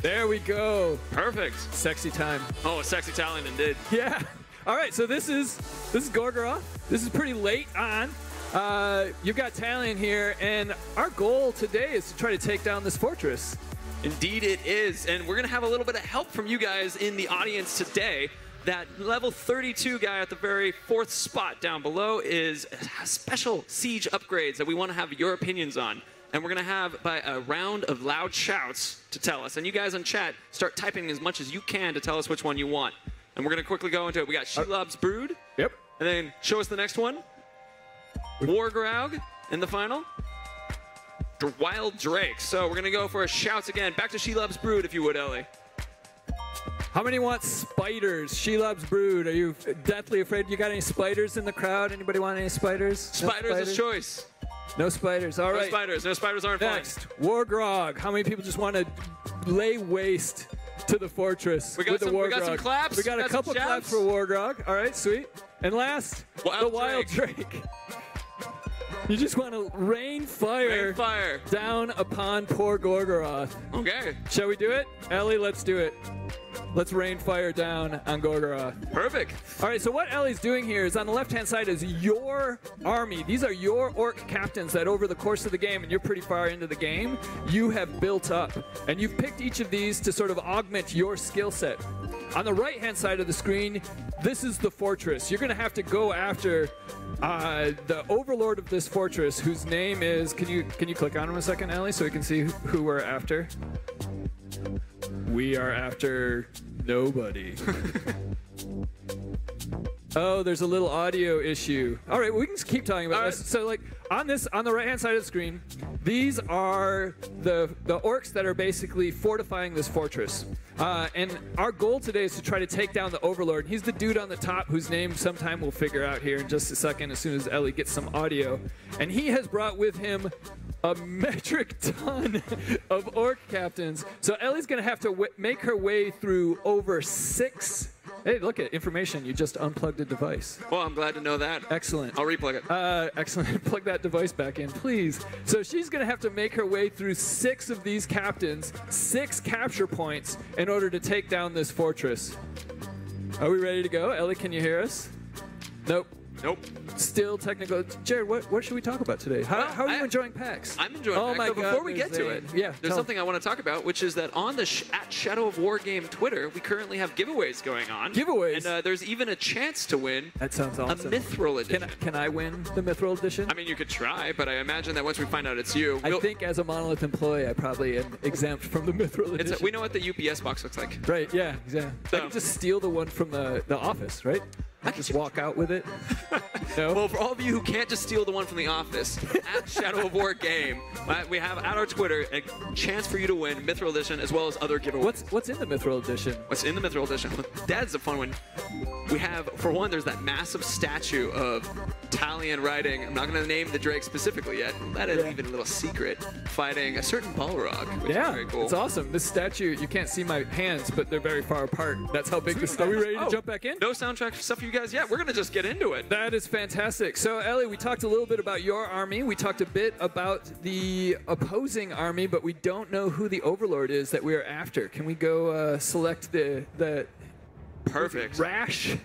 There we go. Perfect. Sexy time. Oh, a sexy talent indeed. Yeah. All right, so this is Gorgoroth. This is pretty late on. You've got Talion here, and our goal today is to try to take down this fortress. Indeed it is, and we're going to have a little bit of help from you guys in the audience today. That level 32 guy at the very 4th spot down below is special siege upgrades that we want to have your opinions on. And we're going to have by a round of loud shouts to tell us. And you guys in chat, start typing as much as you can to tell us which one you want. And we're going to quickly go into it. We got Shelob's Brood. Yep. And then show us the next one. Wargraug in the final. Wild Drake. So we're going to go for a shouts again. Back to Shelob's Brood, if you would, Ellie. How many want spiders? Shelob's Brood. Are you deathly afraid? You got any spiders in the crowd? Anybody want any spiders? No spiders is choice. No spiders. All right. No spiders. No spiders aren't fun. Next, Wargrog. How many people just want to lay waste to the fortress with the Wargrog? We got some claps. We got a couple claps for Wargrog. All right, sweet. And last, the Wild Drake. You just want to rain fire down upon poor Gorgoroth. Okay. Shall we do it? Ellie, let's do it. Let's rain fire down on Gorgoroth. Perfect. All right, so what Ellie's doing here is on the left-hand side is your army. These are your orc captains that over the course of the game, and you're pretty far into the game, you have built up. And you've picked each of these to sort of augment your skill set. On the right-hand side of the screen, this is the fortress. You're going to have to go after the overlord of this fortress, whose name is... Can you click on him a second, Ellie, so we can see who we're after? We are after nobody. Oh, there's a little audio issue. All right, well, we can just keep talking about this. So, like, on the right-hand side of the screen, these are the orcs that are basically fortifying this fortress. And our goal today is to try to take down the Overlord. He's the dude on the top whose name sometime we'll figure out here in just a second as soon as Ellie gets some audio. And he has brought with him a metric ton of orc captains. So Ellie's going to have to make her way through over 6... Hey, look at information. You just unplugged a device. Well, I'm glad to know that. Excellent. I'll replug it. Excellent. Plug that device back in, please. So she's going to have to make her way through 6 of these captains, 6 capture points, in order to take down this fortress. Are we ready to go? Ellie, can you hear us? Nope. Nope. Still technical. Jared, what should we talk about today? How are you enjoying PAX? I'm enjoying PAX. My God, before we get to it, there's something I want to talk about, which is that on the at Shadow of War Game Twitter, we currently have giveaways going on. Giveaways? And there's even a chance to win that sounds awesome. A Mithril Edition. Can I win the Mithril Edition? I mean, you could try, but I imagine that once we find out it's you... I think as a Monolith employee, I probably am exempt from the Mithril Edition. We know what the UPS box looks like. Right, yeah, exactly. So, I can just steal the one from the office, right? I just walk out with it. No? Well, for all of you who can't just steal the one from the office, at Shadow of War Game, we have at our Twitter a chance for you to win Mithril Edition as well as other giveaways. What's in the Mithril Edition? What's in the Mithril Edition? That's a fun one. We have, for one, there's that massive statue of Talion riding. I'm not going to name the Drake specifically yet. That is even a little secret. Fighting a certain Balrog, which is very cool. It's awesome. This statue, you can't see my hands, but they're very far apart. That's how big this statue is. Are we ready to jump back in? No soundtrack stuff for you guys yet. We're going to just get into it. That is fantastic. So, Ellie, we talked a little bit about your army. We talked a bit about the opposing army, but we don't know who the Overlord is that we are after. Can we go select the Perfect. Rash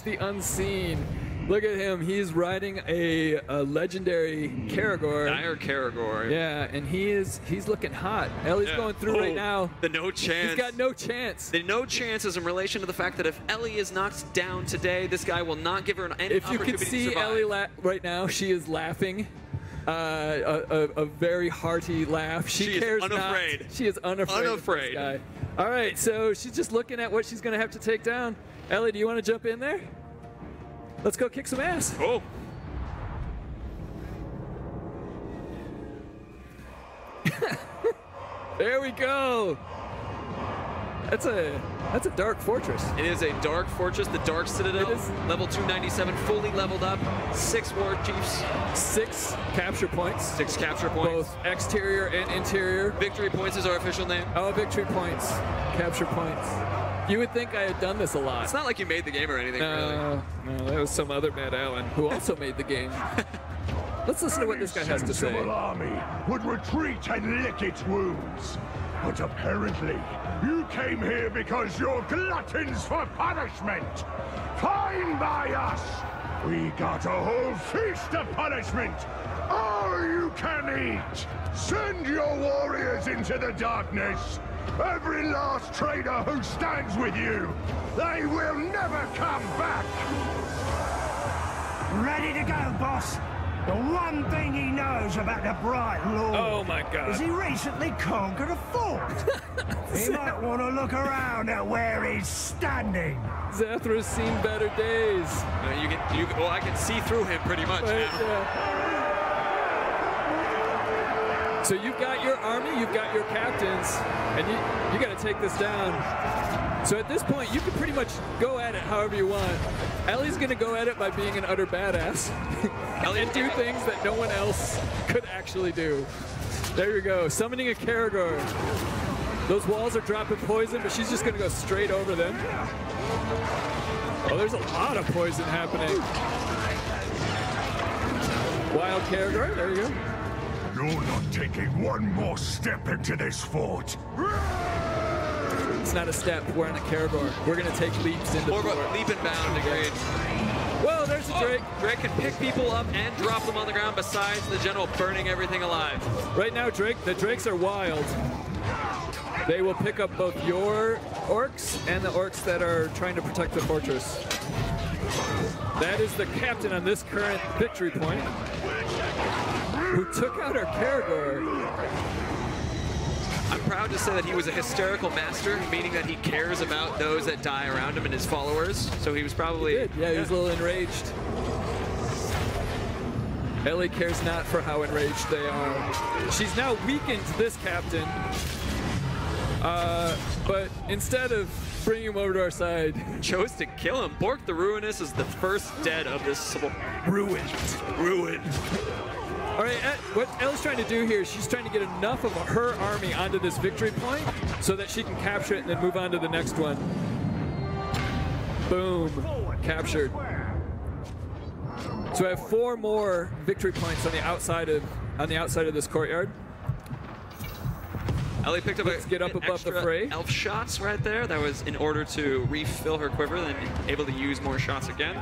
the Unseen. Look at him. He's riding a legendary Caragor. Dire Caragor. Yeah, and he's looking hot. Ellie's going through right now. The no chance. He's got no chance. The no chance is in relation to the fact that if Ellie is knocked down today, this guy will not give her any opportunity to survive. If you can see Ellie right now, she is laughing. A very hearty laugh. She cares unafraid. Not. She is unafraid. Unafraid. Of this guy. All right, so she's just looking at what she's going to have to take down. Ellie, do you want to jump in there? Let's go kick some ass. Oh. There we go. That's a dark fortress. It is a dark fortress, the Dark Citadel. It is. Level 297, fully leveled up. 6 war chiefs. 6 capture points. 6 capture points. Both exterior and interior. Victory points is our official name. Oh, victory points. Capture points. You would think I had done this a lot. It's not like you made the game or anything, really. No, that was some other Matt Allen who also made the game. Let's listen to what this guy has to say. Army would retreat and lick its wounds. But apparently, you came here because you're gluttons for punishment. Fine by us. We got a whole feast of punishment. All you can eat. Send your warriors into the darkness. Every last traitor who stands with you. They will never come back. Ready to go, boss. The one thing he knows about the Bright Lord Oh my God. is he recently conquered a fort. He might want to look around at where he's standing. Zathra's seen better days. Well, I can see through him pretty much Right, now. yeah. So you've got your army, you've got your captains, and you got to take this down. So at this point, you can pretty much go at it however you want. Ellie's going to go at it by being an utter badass and do things that no one else could actually do. There you go, summoning a Karagor. Those walls are dropping poison, but she's just going to go straight over them. Oh, there's a lot of poison happening. Wild Karagor, there you go. You're not taking one more step into this fort. It's not a step, we're on a Karagor. We're going to take leaps into More the of a fort. leap and bound, agreed. Whoa, there's a Drake. Drake can pick people up and drop them on the ground besides the general burning everything alive. Right now, the Drakes are wild. They will pick up both your orcs and the orcs that are trying to protect the fortress. That is the captain on this current victory point, who took out our Karagor. I'm proud to say that he was a hysterical master, meaning that he cares about those that die around him and his followers. So he was probably... Yeah, he was a little enraged. Ellie cares not for how enraged they are. She's now weakened this captain. But instead of bringing him over to our side, chose to kill him. Bork the Ruinous is the first dead of this civil. ruined. Ruined. All right, what Ellie's trying to do here is she's trying to get enough of her army onto this victory point so that she can capture it and then move on to the next one. Boom, captured. So I have 4 more victory points on the outside of this courtyard. Ellie picked up Let's get up an above the extra fray. elf shots right there. That was in order to refill her quiver, then able to use more shots again.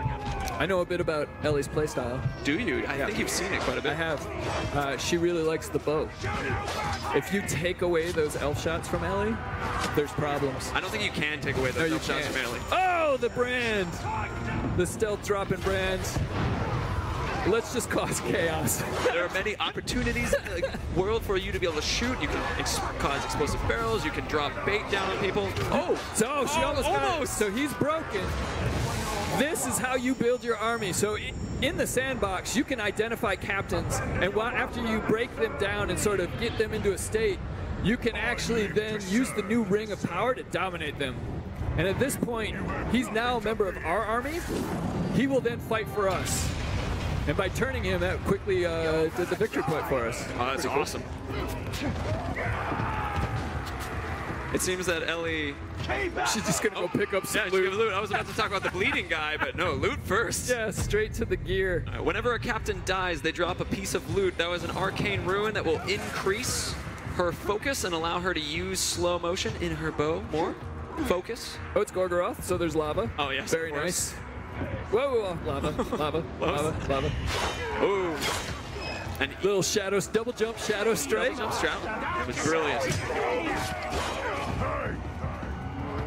I know a bit about Ellie's playstyle. Do you? I think you've seen it quite a bit. I have. She really likes the bow. If you take away those elf shots from Ellie, there's problems. I don't think you can take away those elf shots from Ellie. Oh, the brand! The stealth dropping brand. Let's just cause chaos. There are many opportunities in the world for you to be able to shoot. You can cause explosive barrels. You can drop bait down on people. Oh! So she almost got it. So he's broken. This is how you build your army. So in the sandbox, you can identify captains, and after you break them down and sort of get them into a state, you can actually then use the new ring of power to dominate them. And at this point, he's now a member of our army. He will then fight for us. And by turning him, that quickly did the victory point for us. Oh, that's awesome. It seems that Ellie... She's just going to go pick up some loot. Loot. I was about to talk about the bleeding guy, but no, loot first. Yeah, straight to the gear. Whenever a captain dies, they drop a piece of loot. That was an arcane ruin that will increase her focus and allow her to use slow motion in her bow more. Focus. Oh, it's Gorgoroth, so there's lava. Oh, yes, Very of course. nice. Whoa, lava, lava, lava, lava. Ooh. And Little shadow, double jump, shadow strike. jump strap. It was brilliant. Hey!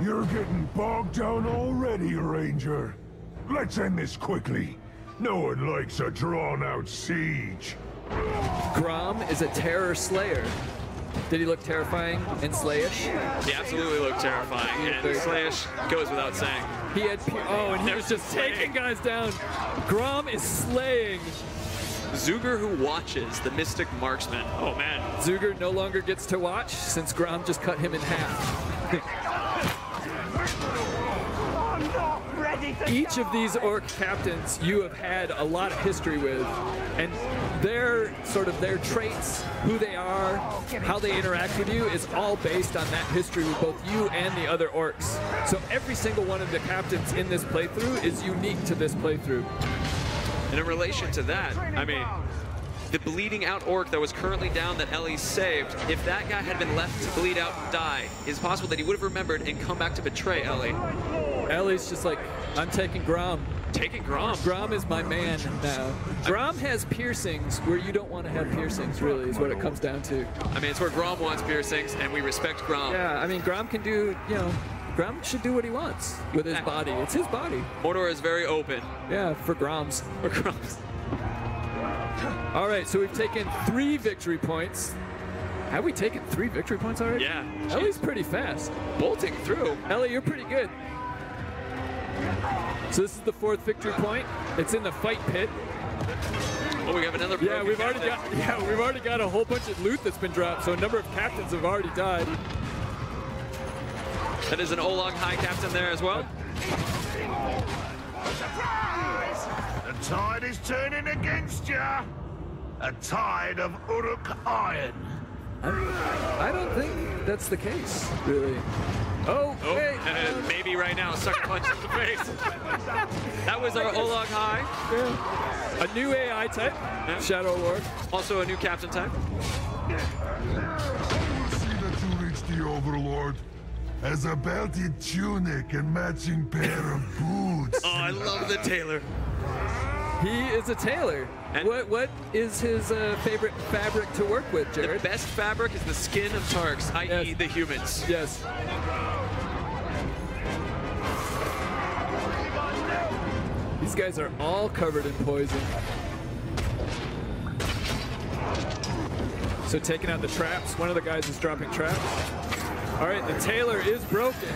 You're getting bogged down already, Ranger. Let's end this quickly. No one likes a drawn-out siege. Grom is a terror slayer. Did he look terrifying and slayish? He absolutely looked terrifying, and slayish goes without saying. He had and he was just taking guys down. Grom is slaying. Zuger who watches, the mystic marksman. Oh man. Zuger no longer gets to watch since Grom just cut him in half. Each of these orc captains you have had a lot of history with, and their traits, who they are, how they interact with you is all based on that history with both you and the other orcs. So every single one of the captains in this playthrough is unique to this playthrough. And in relation to that, I mean, the bleeding out orc that was currently down that Ellie saved, if that guy had been left to bleed out and die, it's possible that he would have remembered and come back to betray Ellie. Ellie's just like, I'm taking Grom. Taking Grom. Grom is my man now. Grom has piercings where you don't want to have piercings, really, is what it comes down to. I mean, it's where Grom wants piercings, and we respect Grom. Yeah, I mean, Grom can do, you know, Grom should do what he wants with his body. It's his body. Mordor is very open. Yeah, for Groms. For Groms. All right, so we've taken 3 victory points. Have we taken 3 victory points already? Yeah. Ellie's pretty fast. Bolting through. Ellie, you're pretty good. So this is the 4th victory point. It's in the fight pit. Oh, we have another. Yeah, we've already got a whole bunch of loot that's been dropped. So a number of captains have already died. That is an Olog High captain there as well. Surprise! The tide is turning against you. A tide of Uruk iron. I don't think that's the case, really. Oh, hey. Maybe right now, sucker punch in the face. That was our Olog High. Yeah. A new AI type, Shadow Lord. Also a new captain type. I will see that you reach the Overlord. As a belted tunic and matching pair of boots. Oh, I love the tailor. He is a tailor. And what is his favorite fabric to work with, Jared? The best fabric is the skin of Tarks, i.e. the humans. Yes. These guys are all covered in poison. So taking out the traps. One of the guys is dropping traps. All right, the tailor is broken.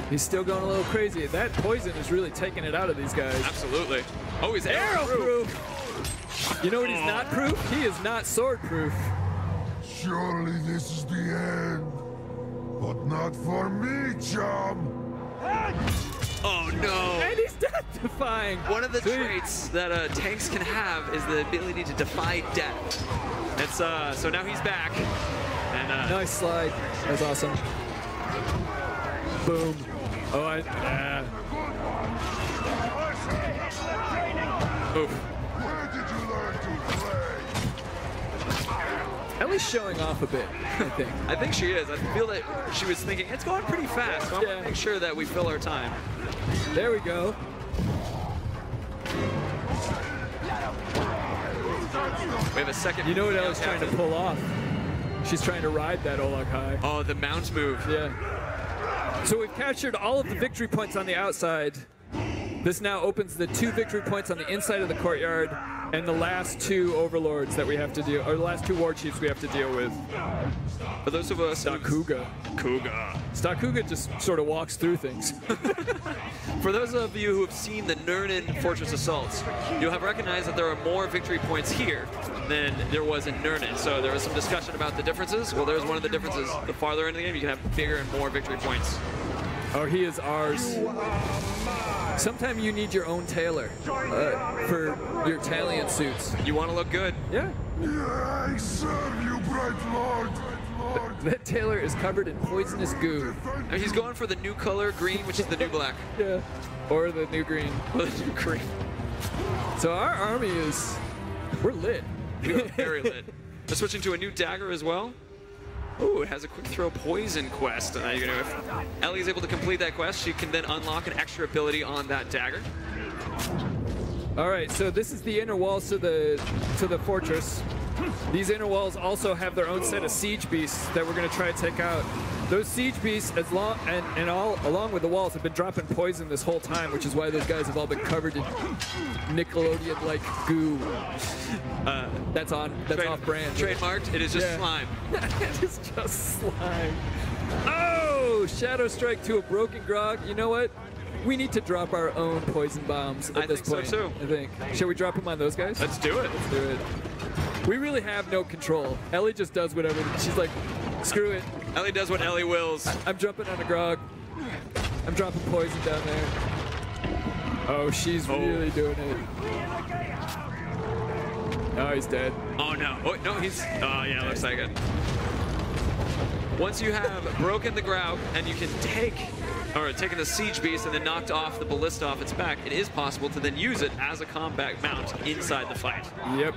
He's still going a little crazy. That poison is really taking it out of these guys. Absolutely. Oh, he's Arrow-proof. You know what he's not proof? He is not sword-proof. Surely this is the end. But not for me, chum. Oh, no. And he's death-defying. One of the traits that tanks can have is the ability to defy death. It's, so now he's back. And, nice slide. That's awesome. Boom. Oh, Oof. Where did you learn to play? Ellie's showing off a bit, I think. I think she is. I feel that she was thinking, it's going pretty fast, so I'm going to make sure that we fill our time. There we go. We have a second. You know what Ellie's trying to pull off? She's trying to ride that Olog High. Oh, the mount move. Yeah. So we've captured all of the victory points on the outside. This now opens the 2 victory points on the inside of the courtyard and the last 2 overlords that we have to deal, or the last 2 war chiefs we have to deal with. For those of us Stakuga. Stakuga just sort of walks through things. For those of you who have seen the Nurnen Fortress assaults, you'll have recognized that there are more victory points here than there was in Nurnen. So there was some discussion about the differences. Well, there's one of the differences. The farther into the game, you can have bigger and more victory points. Oh, he is ours. Sometimes you need your own tailor for your Talion suits. You want to look good. Yeah. I serve you, bright lord. That tailor is covered in poisonous goo. And he's going for the new color, green, which is the new black. Yeah. Or the new green. Or the new green. So our army is, we're lit. We are very lit. We're switching to a new dagger as well. Ooh, it has a quick throw poison quest. If Ellie's able to complete that quest, she can then unlock an extra ability on that dagger. All right, so this is the inner walls to the fortress. These inner walls also have their own set of siege beasts that we're going to try to take out. Those siege beasts, along with the walls, have been dropping poison this whole time, which is why those guys have all been covered in Nickelodeon-like goo. That's off-brand. Trademarked. It is just slime. It is just slime. Oh, Shadow Strike to a broken grog. You know what? We need to drop our own poison bombs at this point. I think so too. I think. Shall we drop them on those guys? Let's do it. Let's do it. We really have no control. Ellie just does whatever. She's like, screw it. Ellie does what Ellie wills. I'm jumping on a grog. I'm dropping poison down there. Oh, she's really doing it. Oh, he's dead. Oh, no. Oh, no, he's... Oh, yeah, looks like it. Once you have broken the grout and you can take or taken the siege beast and then knocked off the ballista off its back, it is possible to then use it as a combat mount inside the fight. Yep.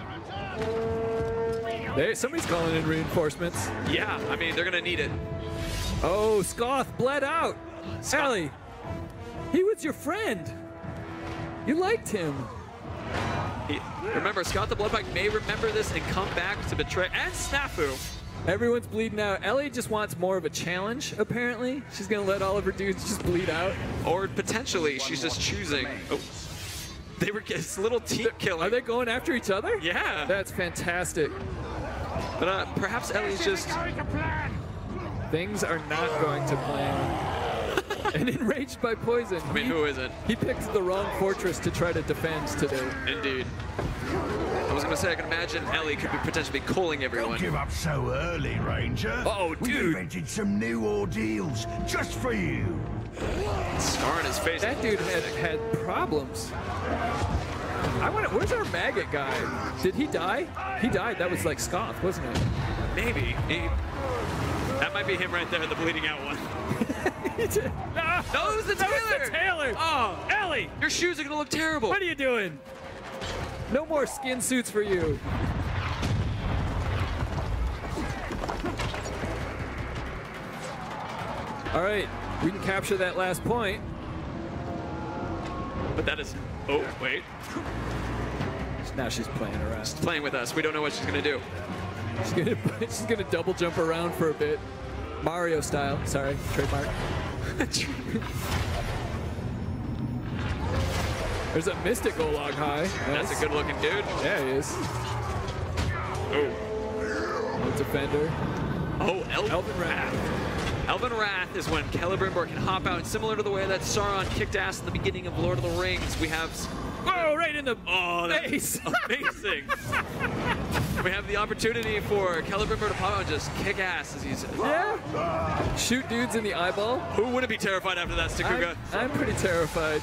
Hey, somebody's calling in reinforcements. Yeah, I mean, they're going to need it. Oh, Scoth bled out. Ellie, he was your friend. You liked him. Remember, Scott the Bloodbike may remember this and come back to betray, and Snafu. Everyone's bleeding out. Ellie just wants more of a challenge, apparently. She's going to let all of her dudes just bleed out. Or potentially, she's just choosing. Oh. They were it's a little team killing. Are they going after each other? Yeah. That's fantastic. But perhaps Ellie's just... Things are not going to plan. And enraged by poison. I mean, who isn't? He picked the wrong fortress to try to defend today. Indeed. I was going to say, I can imagine Ellie could be potentially calling everyone. Don't give up so early, Ranger. Oh, We've dude. invented some new ordeals just for you. Scar in his face. That dude had problems. Where's our maggot guy? Did he die? He died. That was like Scoth, wasn't it? Maybe. That might be him right there, the bleeding out one. No, No, it was the Taylor! Taylor! Oh, Ellie! your shoes are going to look terrible. What are you doing? No more skin suits for you. All right, we can capture that last point. But that is... Oh, wait. Now she's playing around. She's playing with us. We don't know what she's going to do. She's gonna double jump around for a bit. Mario style. Sorry, trademark. There's a Mystic Olog high. Nice. That's a good-looking dude. Yeah, he is. Oh. Defender. Oh, Elven Wrath. Elven Wrath is when Celebrimbor can hop out, similar to the way that Sauron kicked ass in the beginning of Lord of the Rings. We have... Whoa, right in the face. Amazing. We have the opportunity for Celebrimbor to pop out and just kick ass as he's... Yeah. Shoot dudes in the eyeball. Who wouldn't be terrified after that, Stickerga? I'm pretty terrified.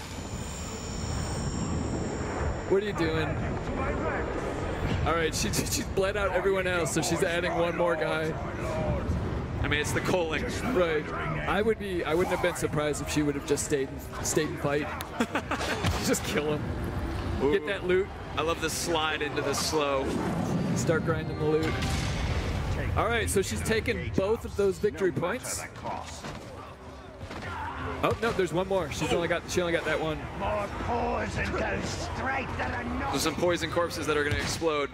What are you doing? All right, she's bled out everyone else, so she's adding one more guy. I mean, it's the calling. Right. I wouldn't have been surprised if she would have just stayed and fight. Just kill him. Ooh. Get that loot. I love the slide into the slow. Start grinding the loot. All right, so she's taken both of those victory points. Oh no, there's one more. She only got that one. More poison goes straight to the nose. There's some poison corpses that are going to explode.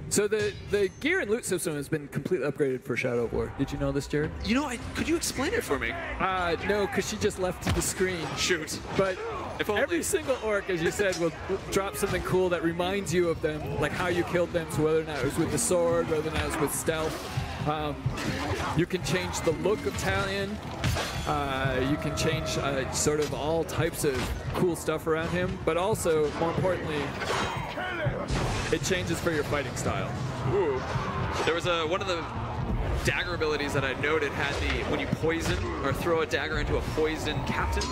So the gear and loot system has been completely upgraded for Shadow of War. Did you know this, Jared? You know, could you explain it for me? No, because she just left the screen. Shoot. But If only. every single orc, as you said, will drop something cool that reminds you of them, like how you killed them. So whether or not it was with the sword, whether or not it was with stealth. You can change the look of Talion. You can change sort of all types of cool stuff around him. But also, more importantly, it changes for your fighting style. Ooh. There was one of the dagger abilities that I noted had when you poison or throw a dagger into a poison captain,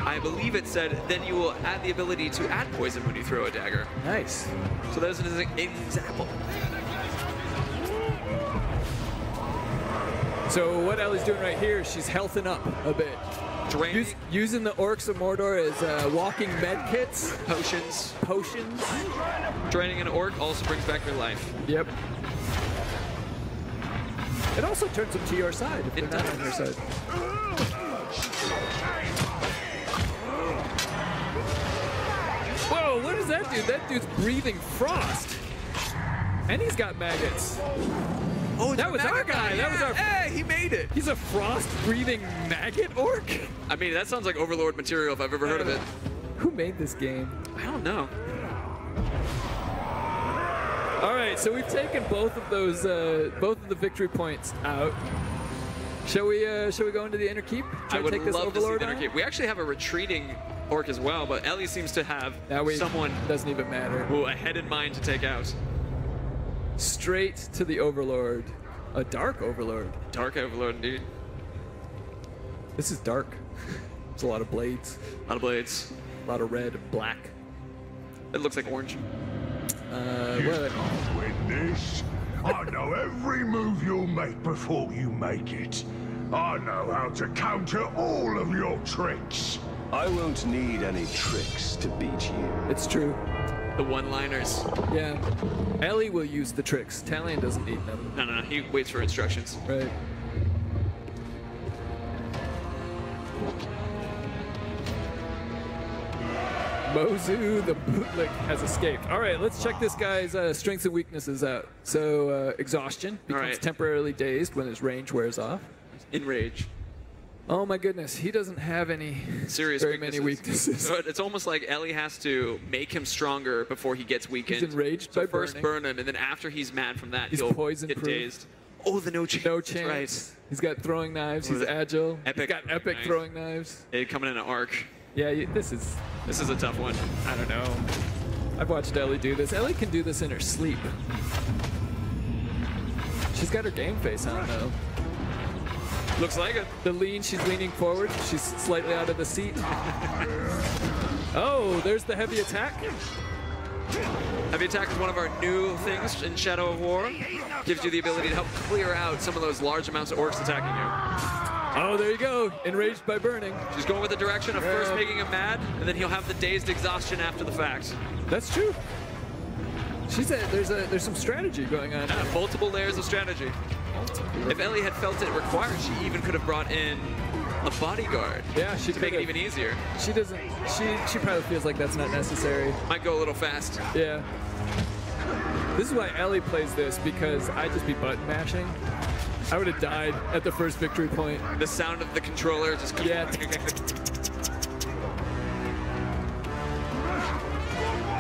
I believe it said then you will add the ability to add poison when you throw a dagger. Nice. So there's an example. So what Ellie's doing right here, she's healthing up a bit. Using the Orcs of Mordor as walking med kits. Potions. Draining an orc also brings back your life. Yep. It also turns them to your side if they're not on your side. Whoa, what does that do? That dude's breathing frost. And he's got maggots. Oh, that was our guy. Yeah. That was our. Hey, he made it. He's a frost-breathing maggot orc. I mean, that sounds like Overlord material if I've ever heard of it. Who made this game? I don't know. All right, so we've taken both of those, both of the victory points out. Shall we go into the inner keep? I would take this love to see Overlord the inner on? keep. We actually have a retreating orc as well, but Ellie seems to have someone doesn't even matter. Who ahead in mind to take out. Straight to the Overlord. A dark Overlord. Dark Overlord, indeed. This is dark. There's a lot of blades. A lot of blades. A lot of red and black. It looks like orange. You can't win this. I know every move you'll make before you make it. I know how to counter all of your tricks. I won't need any tricks to beat you. It's true. The one-liners. Yeah. Ellie will use the tricks. Talion doesn't need them. No, he waits for instructions. Right. Mozu, the bootlick, has escaped. All right, let's check this guy's strengths and weaknesses out. So, exhaustion, becomes right. temporarily dazed when his range wears off. Enrage. Oh my goodness, he doesn't have any Serious very weaknesses. many weaknesses. So it's almost like Ellie has to make him stronger before he gets weakened. He's enraged so by first burning. burn him, and then after he's mad from that, He's he'll poison-proof. get dazed. Oh, the no chance. No That's chance. Right. He's got throwing knives. He's the agile. epic He's got throwing epic knives. throwing knives. They coming in an arc. Yeah, this is, This is a tough one. I don't know. I've watched Ellie do this. Ellie can do this in her sleep. She's got her game face on, though. Looks like it. The lean, she's leaning forward. She's slightly out of the seat. Oh, there's the heavy attack. Heavy attack is one of our new things in Shadow of War. Gives you the ability to help clear out some of those large amounts of orcs attacking you. Oh, there you go. Enraged by burning. She's going with the direction of first making him mad, and then he'll have the dazed exhaustion after the fact. That's true. There's some strategy going on. Multiple layers of strategy. If Ellie had felt it required, she even could have brought in a bodyguard. Yeah, she to make it could've. even easier. She doesn't. She probably feels like that's not necessary. Might go a little fast. Yeah. This is why Ellie plays this, because I'd just be button mashing. I would have died at the first victory point. The sound of the controller just. Yeah.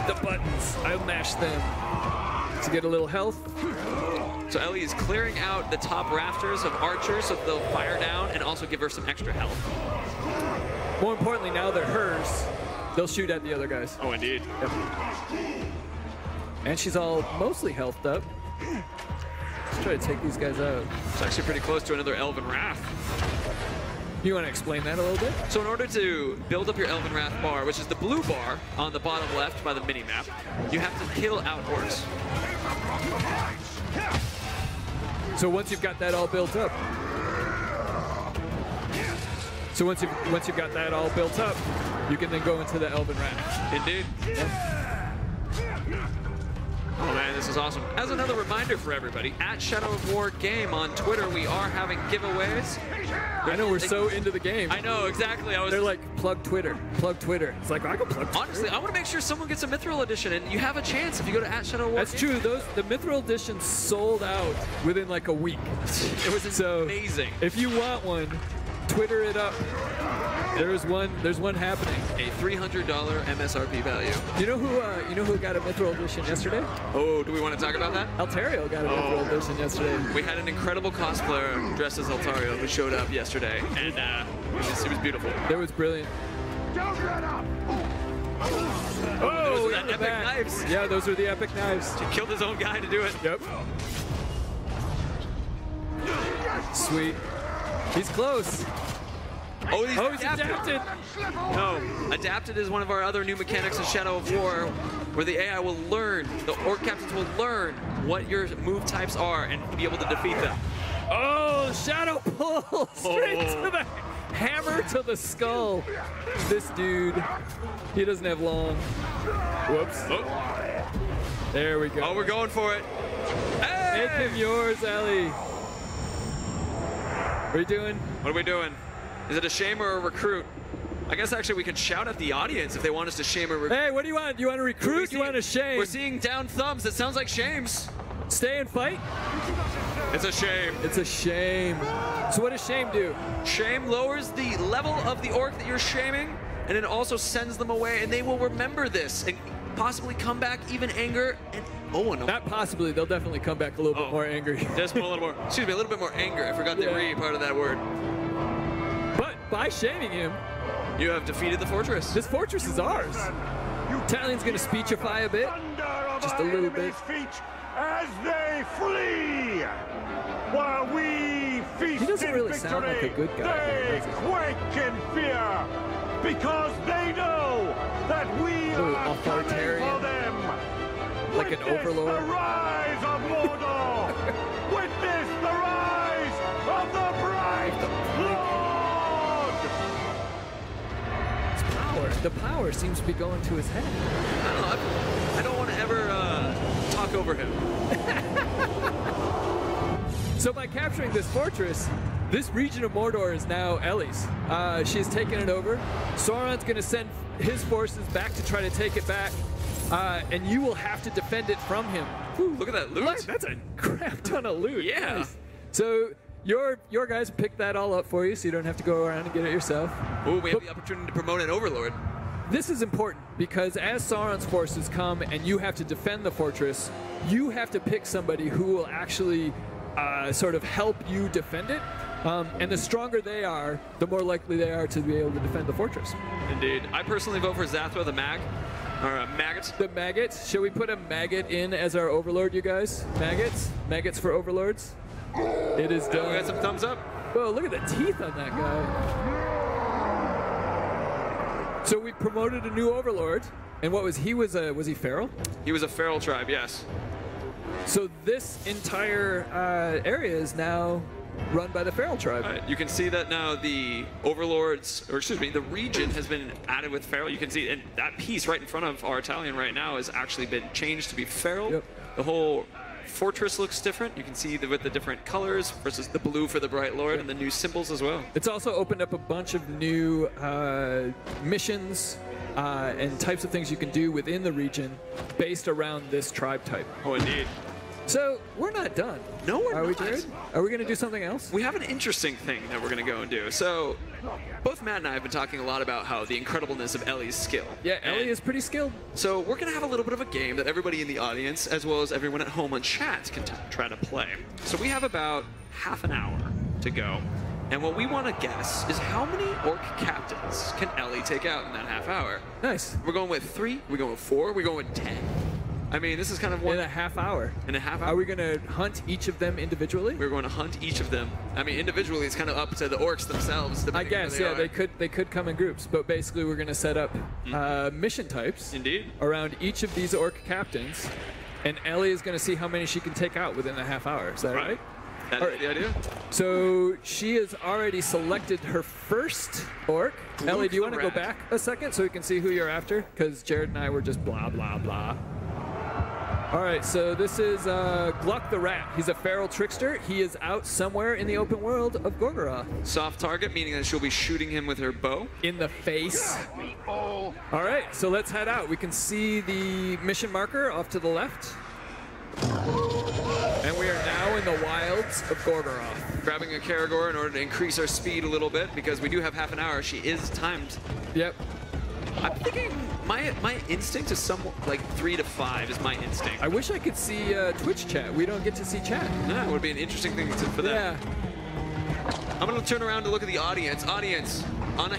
The buttons. I'll mash them to get a little health. So Ellie is clearing out the top rafters of archers so they'll fire down and also give her some extra health. More importantly, now they're hers. They'll shoot at the other guys. Oh, indeed. Yep. And she's all mostly healthed up. Let's try to take these guys out. It's actually pretty close to another Elven Wrath. You want to explain that a little bit? So in order to build up your Elven Wrath bar, which is the blue bar on the bottom left by the mini-map, you have to kill out orcs. So once you've got that all built up. So once you've got that all built up, you can then go into the Elven Wrath. Indeed. Oh man, this is awesome. As another reminder for everybody, at Shadow of War Game on Twitter, we are having giveaways. I know we're so into the game. I know, exactly. They're like, plug Twitter, plug Twitter. It's like, I can plug Twitter. Honestly, I want to make sure someone gets a Mithril edition, and you have a chance if you go to at Shadow of War That's Game. true. The Mithril editions sold out within like a week. It was amazing. If you want one, Twitter it up. There's one happening. A $300 MSRP value. You know who got a Mithril edition yesterday? Oh, do we want to talk about that? Altario got a Mithril edition yesterday. We had an incredible cosplayer dressed as Altario who showed up yesterday, and it was beautiful. That was brilliant. Don't let up! Those are in the the epic back. knives. Yeah, those are the epic knives. He killed his own guy to do it. Yep. Sweet. He's close. Oh, he's adapted. No, adapted is one of our other new mechanics in Shadow of War, where the AI will learn, the orc captains will learn what your move types are and be able to defeat them. Oh, shadow pull straight to the hammer to the skull. This dude, he doesn't have long. Whoops. Oh, There we go. oh we're going for it. Make Hey! him yours, Ellie. What are you doing? What are we doing? Is it a shame or a recruit? I guess actually we can shout at the audience if they want us to shame or recruit. Hey, what do you want? You want to recruit? You want to shame? We're seeing down thumbs. It sounds like shames. Stay and fight? It's a shame. It's a shame. So what does shame do? Shame lowers the level of the orc that you're shaming, and it also sends them away, and they will remember this and possibly come back even anger and no. Not possibly. They'll definitely come back a little bit more angry. Just a little more. Excuse me, a little bit more anger. I forgot the re part of that word. But by shaming him, You have defeated the fortress. this fortress is ours. Talion's gonna speechify a bit. Just a little bit. Feet as they flee, while we feast He doesn't in really victory, sound like a good guy here, they does he? quake in fear because they know that we Little are authoritarian. coming for them. Like an Witness overlord. The rise of Mordor. Witness the rise of the bright the power seems to be going to his head. I don't know. I don't want to ever talk over him. So by capturing this fortress, this region of Mordor is now Ellie's. She's taken it over. Sauron's going to send his forces back to try to take it back, and you will have to defend it from him. Ooh, look at that loot. Look, that's a crap ton of loot. Yeah. Nice. So your guys picked that all up for you, so you don't have to go around and get it yourself. Ooh, we have the opportunity to promote an overlord. This is important because as Sauron's forces come and you have to defend the fortress, you have to pick somebody who will actually sort of help you defend it. And the stronger they are, the more likely they are to be able to defend the fortress. Indeed. I personally vote for Zathra the Maggot. The maggot. Shall we put a maggot in as our overlord, you guys? Maggots? Maggots for overlords? It is done. We got some thumbs up. Whoa, look at the teeth on that guy. So we promoted a new overlord. And what was he? Was he feral? He was a feral tribe, yes. So this entire area is now run by the feral tribe. You can see that now the overlords, or excuse me, the region has been added with feral. You can see, and that piece right in front of our Italian right now has actually been changed to be feral. Yep. The whole fortress looks different. You can see with the different colors versus the blue for the Bright Lord and the new symbols as well. It's also opened up a bunch of new missions and types of things you can do within the region based around this tribe type. Oh, indeed. So we're not done. No, we're not. Are we, not. Jared? Are we going to do something else? We have an interesting thing that we're going to go and do. So both Matt and I have been talking a lot about how the incredibleness of Ellie's skill. Yeah, Ellie is pretty skilled. So we're going to have a little bit of a game that everybody in the audience, as well as everyone at home on chat, can try to play. So we have about half an hour to go. And what we want to guess is how many orc captains can Ellie take out in that half hour? Nice. We're going with 3, we're going with 4, we're going with 10. I mean, this is kind of one... In a half hour. In a half hour. Are we going to hunt each of them individually? We're going to hunt each of them. I mean, individually, it's kind of up to the orcs themselves. I guess, yeah, they could come in groups, but basically we're going to set up mission types. Indeed. Around each of these orc captains, and Ellie is going to see how many she can take out within a half hour. Is that right? That is the idea. So she has already selected her first orc. Ellie, do you want to go back a second so we can see who you're after? Because Jared and I were just blah, blah, blah. All right, so this is Gluck the Rat. He's a feral trickster. He is out somewhere in the open world of Gorgoroth. Soft target, meaning that she'll be shooting him with her bow. In the face. All right, so let's head out. We can see the mission marker off to the left. And we are now in the wilds of Gorgoroth. Grabbing a Karagor in order to increase our speed a little bit, because we do have half an hour. She is timed. Yep. I'm thinking my instinct is somewhat like 3 to 5 is my instinct. I wish I could see Twitch chat. We don't get to see chat. No, it would be an interesting thing for them. Yeah. I'm going to turn around to look at the audience. Audience, on a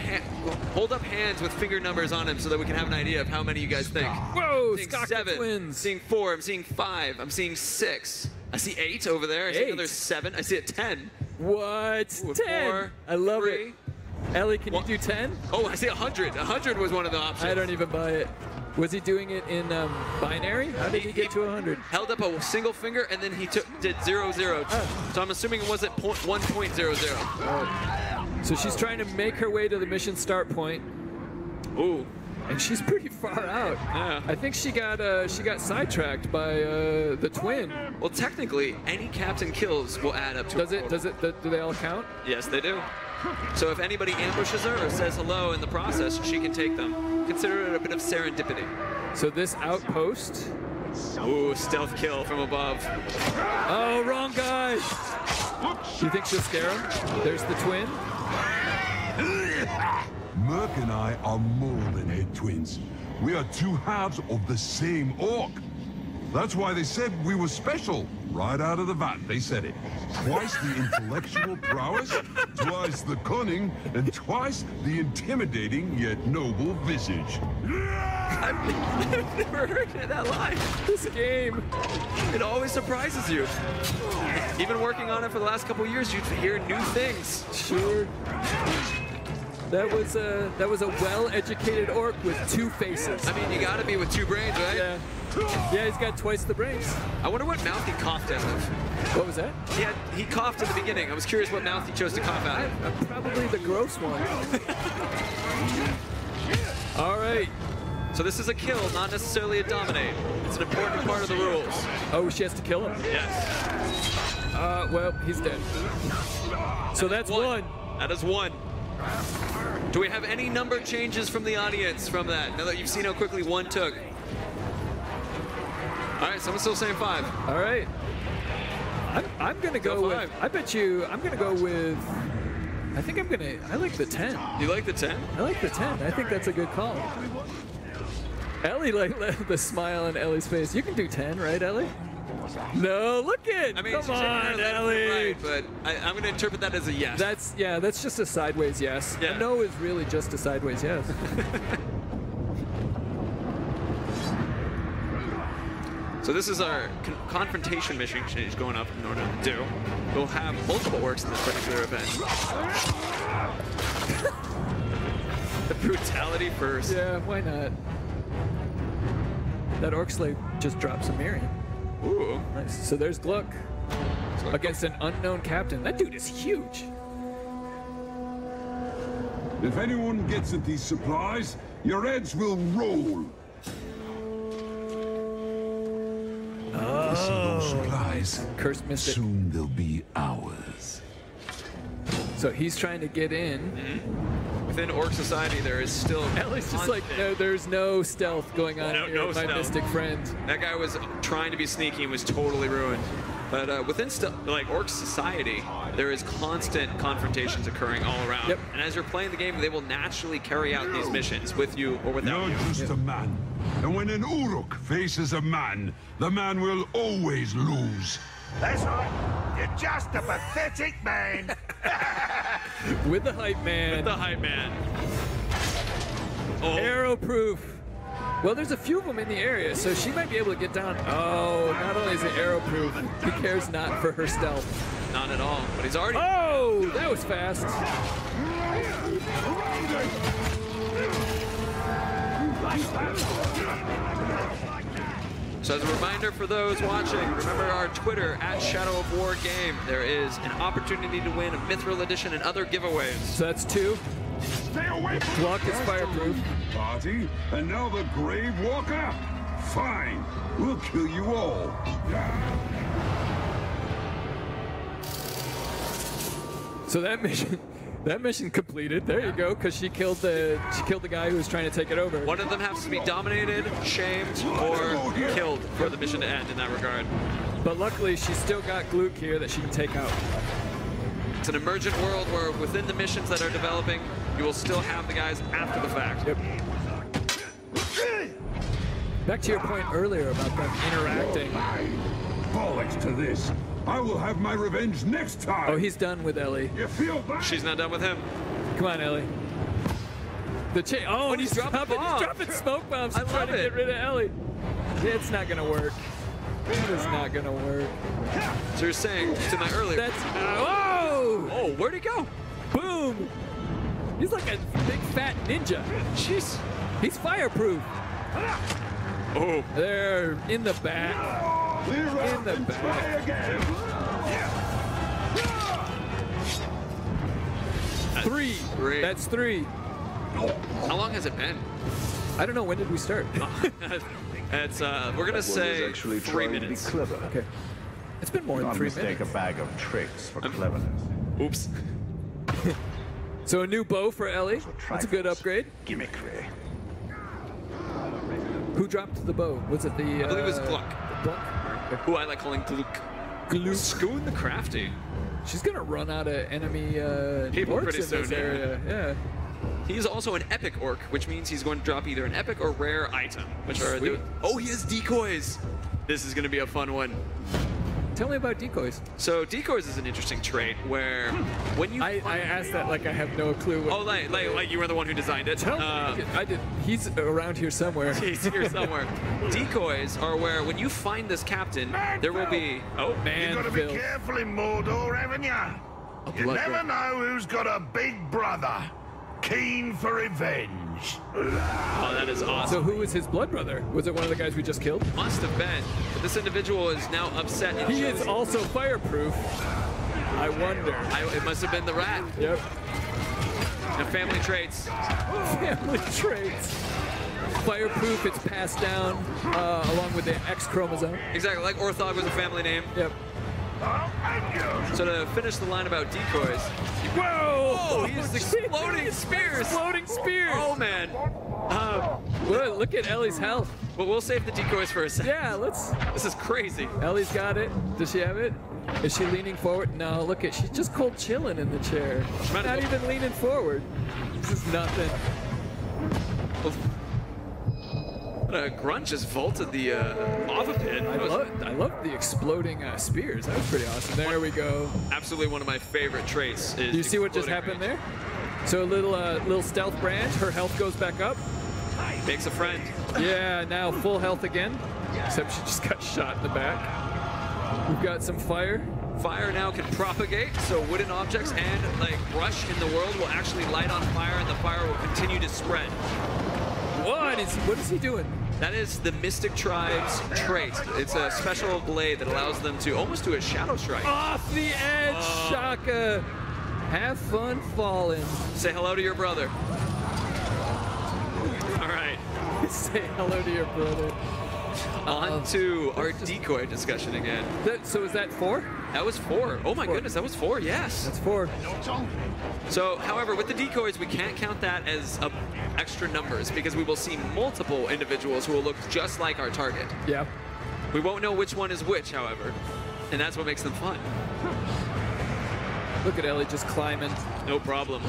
hold up hands with finger numbers on them so that we can have an idea of how many you guys think. Whoa, I'm seeing Scott 7. twins. I'm seeing 4. I'm seeing 5. I'm seeing 6. I see 8 over there. I see another 7. I see a 10. What? Ooh, 10. 4. I love 3. it. Ellie, can you do 10? Oh, I see 100. 100 was one of the options. I don't even buy it. Was he doing it in binary? How did he get to 100? Held up a single finger and then he did 0, 0. So I'm assuming it wasn't 1.00. So she's trying to make her way to the mission start point. Ooh. And she's pretty far out. Yeah. I think she got sidetracked by the twin. Well, technically, any captain kills will add up to. Do they all count? Yes, they do. So if anybody ambushes her or says hello in the process, she can take them. Consider it a bit of serendipity. So this outpost. Ooh, stealth kill from above. Oh, wrong guy. You think she'll scare him? There's the twin. Merc and I are more than head twins. We are 2 halves of the same orc. That's why they said we were special. Right out of the vat, they said it. Twice the intellectual prowess, twice the cunning, and twice the intimidating yet noble visage. I've never heard that line. This game. It always surprises you. Even working on it for the last couple of years, you hear new things. Sure. That was a well-educated orc with 2 faces. I mean, you gotta be with 2 brains, right? Yeah. Yeah, he's got twice the brains. I wonder what mouth he coughed out of. What was that? Yeah, he coughed at the beginning. I was curious what mouth he chose to cough out of. Probably the gross one. All right. So this is a kill, not necessarily a dominate. It's an important part of the rules. Oh, she has to kill him? Yes. Well, he's dead. So that's one. That is one. Do we have any number changes from the audience from that? Now that you've seen how quickly one took. All right, someone's still saying 5. All right. I'm gonna go with. I bet you. I'm gonna go with. I think I'm gonna. I like the 10. You like the 10? I like the 10. I think that's a good call. Ellie, like the smile on Ellie's face. You can do 10, right, Ellie? No, look it. I mean, come on, Ellie. Right, but I'm going to interpret that as a yes. That's just a sideways yes. Yeah. A no is really just a sideways yes. So this is our confrontation mission she's going up in order to do. We'll have multiple orcs in this particular event. The brutality first. Yeah, why not? That orc slave just dropped some Miriam. Ooh. Nice. So there's Gluck against an unknown captain. That dude is huge. If anyone gets at these supplies, your heads will roll. Those supplies. Cursed Mystic. Soon they'll be ours. So he's trying to get in. Within Orc Society, there is still. Ellie's just like, no, there's no stealth going on here, no my stealth. mystic friend. That guy was trying to be sneaky and was totally ruined. But within like Orc Society, there is constant confrontations occurring all around. Yep. And as you're playing the game, they will naturally carry out these missions with you or without You're you. just a man. And when an Uruk faces a man, the man will always lose. That's right. You're just a pathetic man. With the hype man. The hype man. Oh. Arrow proof. Well, there's a few of them in the area, so she might be able to get down. Oh, not only is it arrow proof, he cares not for her stealth. Not at all. But he's already. Oh, that was fast. So as a reminder for those watching, remember our Twitter @ShadowOfWarGame. There is an opportunity to win a Mithril Edition and other giveaways. So that's 2. Stay away from Gluck is fireproof. Party, and now the Grave Walker? Fine, we'll kill you all. So that mission completed. There you go, because she killed the guy who was trying to take it over. One of them has to be dominated, shamed, or killed for the mission to end in that regard. But luckily, she's still got Gluck here that she can take out. It's an emergent world where within the missions that are developing, you will still have the guys after the fact. Yep. Back to your point earlier about them interacting. Bollocks to this. I will have my revenge next time. Oh, he's done with Ellie. You feel bad? She's not done with him. Come on, Ellie. And he's dropping smoke bombs to I try love to it. get rid of Ellie. It's not gonna work. It is not gonna work. So you're saying to my earlier. That's whoa! Oh, where'd he go? Boom! He's like a big fat ninja. Jeez. He's fireproof. Oh. They're in the back. Clear In out the and back. try again. 3. Three. That's 3. How long has it been? I don't know. When did we start? It's we're gonna say 3 minutes. clever. Okay. It's been more than 3 minutes. a bag of tricks for cleverness. Oops. So a new bow for Ellie. That's a good upgrade. Gimmickry. Who dropped the bow? Was it the? I believe it was Gluck. Gluck? Who I like calling Gluck. Scoon the Crafty. She's gonna run out of enemy People orcs pretty in soon, this yeah. area. Yeah. He's also an epic orc, which means he's going to drop either an epic or rare item, which are Sweet. oh, he has decoys. This is going to be a fun one. Tell me about decoys. So decoys is an interesting trait where when you I asked that like I have no clue. What oh like you were the one who designed it. Tell me. I did. He's around here somewhere. He's here somewhere. Decoys are where when you find this captain, there will be Man, You gotta be Phil. careful in Mordor, haven't ya? You blood never red. know who's got a big brother, keen for revenge. oh, that is awesome. So who was his blood brother? Was it one of the guys we just killed? Must have been, but this individual is now upset. And He is also fireproof. I wonder. it must have been the rat. Yep. Now, family traits. Family traits. Fireproof, it's passed down along with the X chromosome. Exactly, like Orthog was a family name. Yep. So to finish the line about decoys. Whoa! Oh, he's exploding spears. Exploding spears. Oh, man. Well, look at Ellie's health. Well, we'll save the decoys for a second. Yeah, let's. This is crazy. Ellie's got it. Does she have it? Is she leaning forward? No, look at, she's just cold chilling in the chair. might as Not well- even leaning forward. This is nothing. Grunt just vaulted the lava pit. I love the exploding spears. That was pretty awesome. There we go. Absolutely one of my favorite traits. Is Do you see what just exploding happened range. there? So a little stealth branch. Her health goes back up. Makes a friend. Yeah, now full health again. Except she just got shot in the back. We've got some fire. Fire now can propagate, so wooden objects and like brush in the world will actually light on fire, and the fire will continue to spread. What is he doing? That is the Mystic Tribe's trait. It's a special blade that allows them to almost do a shadow strike. Off the edge, Shaka. Have fun falling. Say hello to your brother. All right. Say hello to your brother. On to our decoy discussion again. So is that 4? That was 4. Oh my goodness, that was 4, yes. That's 4. So, however, with the decoys, we can't count that as extra numbers because we will see multiple individuals who will look just like our target. Yeah. We won't know which one is which, however, and that's what makes them fun. Look at Ellie just climbing. No problem.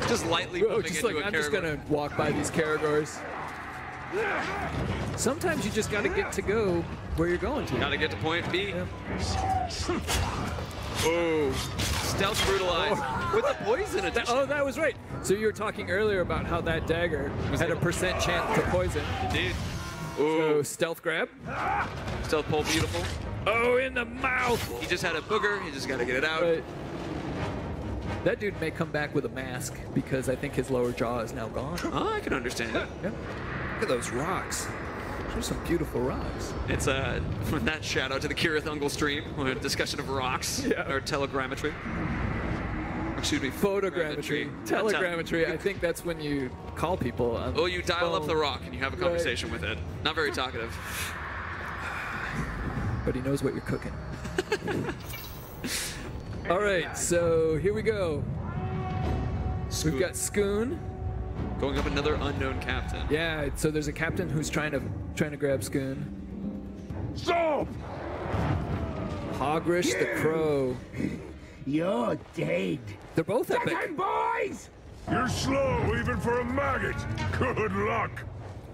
Just lightly Bro, moving just into like, a I'm just Caragor. gonna walk by these Caragors. Sometimes you just gotta get to go where you're going to. Gotta get to point B. Yeah. Oh, stealth brutalized with the poison addition. Oh, that was right. So you were talking earlier about how that dagger had a % chance to poison. Indeed. So Ooh, stealth grab. stealth pull, beautiful. Oh, in the mouth. He just had a booger. He just got to get it out. Right. That dude may come back with a mask because I think his lower jaw is now gone. Oh, I can understand it. Yeah. Look at those rocks. Those are some beautiful rocks. It's that shout out to the Kirith Ungle stream, a discussion of rocks, Yeah. or telegrammetry. Excuse me, Photogrammetry. Telegrammetry. I think that's when you call people. On Oh, you dial up phone. the rock and you have a conversation with it. Not very talkative. But he knows what you're cooking. All right, so here we go. We've got Skoon. Going up another unknown captain. Yeah, so there's a captain who's trying to grab Skoon. Stop! Hogrish the Crow. You're dead. They're both epic. Get him, boys! You're slow even for a maggot. Good luck.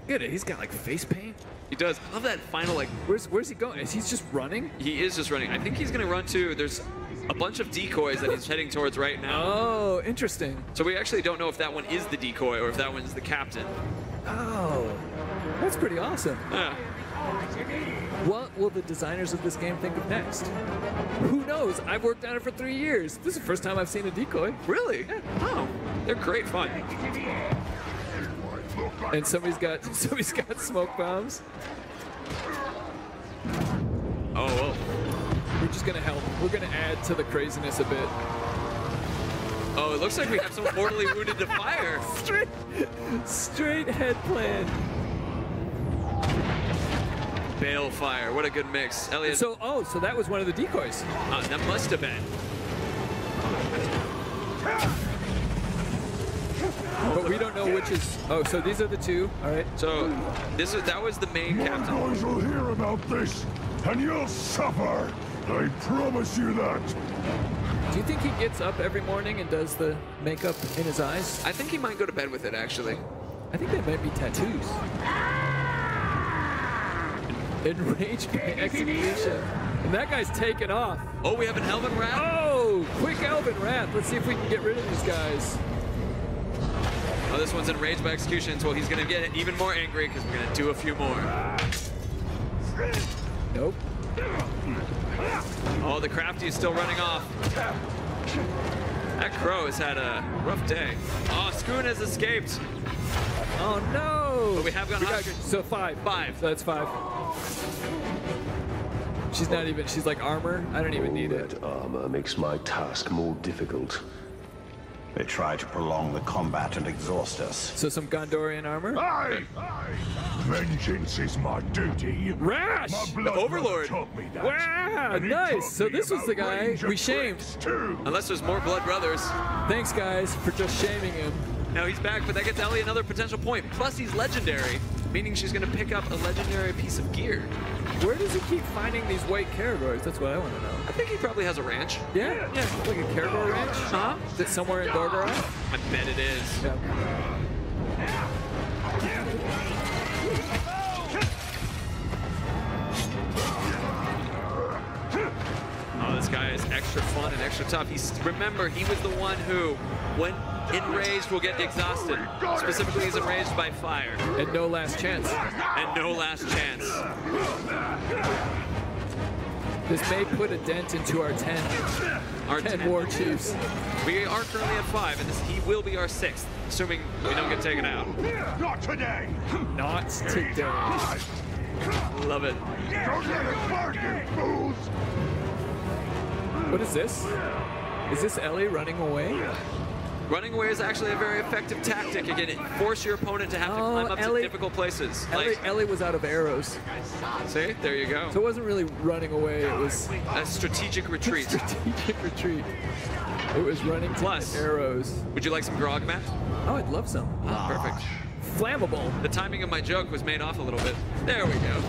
Look at it, he's got like face paint. He does. I love that final, like, Where's he going? Is he just running? he is just running. I think he's going to run too. There's a bunch of decoys that he's heading towards right now. Oh, interesting. So we actually don't know if that one is the decoy or if that one's the captain. Oh, that's pretty awesome. Yeah. What will the designers of this game think of next? Who knows? I've worked on it for 3 years. This is the first time I've seen a decoy. Really? Yeah. Oh, they're great fun. And somebody's got smoke bombs. Oh, well. We're just gonna help. We're gonna add to the craziness a bit. Oh, it looks like we have some mortally wounded to fire. Straight head plan. Balefire. What a good mix. Elliot, So that was one of the decoys. that must have been. But we don't know which is. Oh, so these are the two. All right. So that was the main More captain. boys will hear about this, and you'll suffer. I promise you that. Do you think he gets up every morning and does the makeup in his eyes? I think he might go to bed with it, actually. I think they might be tattoos. Enraged by execution. And that guy's taken off. Oh, we have an Elven Rat? Oh, quick Elven Wrath. Let's see if we can get rid of these guys. Oh, this one's enraged by execution, so he's going to get even more angry because we're going to do a few more. Nope. Oh, the crafty is still running off. That crow has had a rough day. Oh, Skoon has escaped. Oh no! But we have gone hungry. So 5. 5. So that's 5. She's not even. She's like armor. I don't even need it. That armor makes my task more difficult. They try to prolong the combat and exhaust us. So some Gondorian armor. Aye! Vengeance is my duty. Rash! My The blood Overlord. brother taught me that. Wow, And he nice. taught So me this was about the guy range of we shamed. tricks, too. Unless there's more Blood Brothers. Thanks, guys, for just shaming him. Now he's back, but that gets Ellie another potential point. Plus he's legendary, meaning she's going to pick up a legendary piece of gear. Where does he keep finding these white Caragors? That's what I want to know. I think he probably has a ranch. Yeah, like a Caragor ranch. Huh? Is it somewhere in Gorgoroth? I bet it is. Yeah. Oh, this guy is extra fun and extra tough. Remember, he was the one who, when enraged, will get exhausted. Specifically, he's enraged by fire. And no last chance. And no last chance. This may put a dent into our 10 Our 10 war chiefs. We are currently at 5, and he will be our 6th, assuming we don't get taken out. Not today. Not today. Love it. Don't let it burn you, fools. What is this? Is this Ellie running away? Running away is actually a very effective tactic. Again, force your opponent to have to climb up Ellie- to difficult places. Ellie was out of arrows. See, there you go. So it wasn't really running away, it was A strategic retreat. strategic retreat. It was running to Plus- arrows. Would you like some grog, Matt? Oh, I'd love some. Perfect. Flammable. The timing of my joke was made off a little bit. There we go.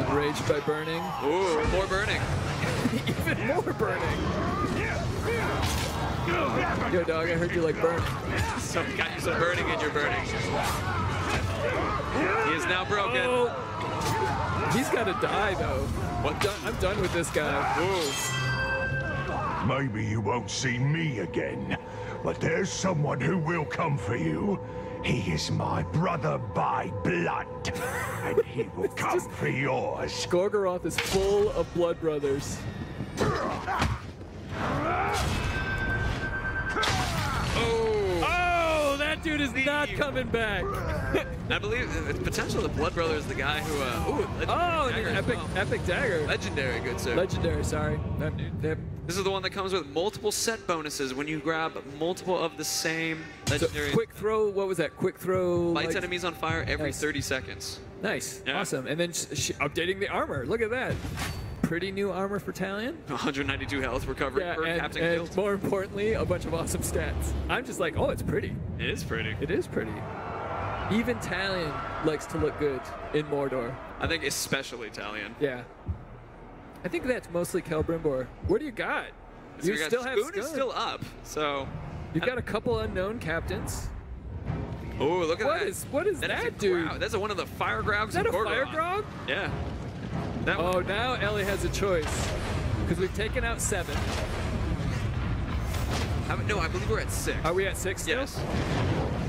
Enraged by burning. Ooh, more burning. Even more burning. Yo, dog, I heard you like burn. So got you some burning in your burning. He is now broken. Oh. He's got to die, though. I'm done with this guy. Ooh. Maybe you won't see me again, but there's someone who will come for you. He is my brother by blood, and he will come for yours. Gorgoroth is full of blood brothers. Oh, that dude is not coming back. I believe it's potential the Blood Brother is the guy who. Ooh, Oh, legendary an dagger as epic, well. epic dagger. Legendary, good sir. Legendary, sorry. This is the one that comes with multiple set bonuses when you grab multiple of the same So legendary. quick throw, what was that? Quick throw. Lights like- enemies on fire every Nice. 30 seconds. Nice, Yeah. awesome. And then updating the armor. Look at that. Pretty new armor for Talion. 192 health recovery per Captain and Guild. more importantly, a bunch of awesome stats. I'm just like, oh, it's pretty. It is pretty. It is pretty. Even Talion likes to look good in Mordor. I think especially Talion. Yeah. I think that's mostly Celebrimbor. What do you got? So You we got still have Spoon is Scud. still up. So. You've got a couple unknown captains. Oh, look at What that. is that, is a dude? grog. That's one of the fire grogs. Is that a of fire Gorgoroth. grog? Yeah. That one. Oh, now Ellie has a choice. Because we've taken out 7. No, I believe we're at 6. Are we at 6 still? Yes.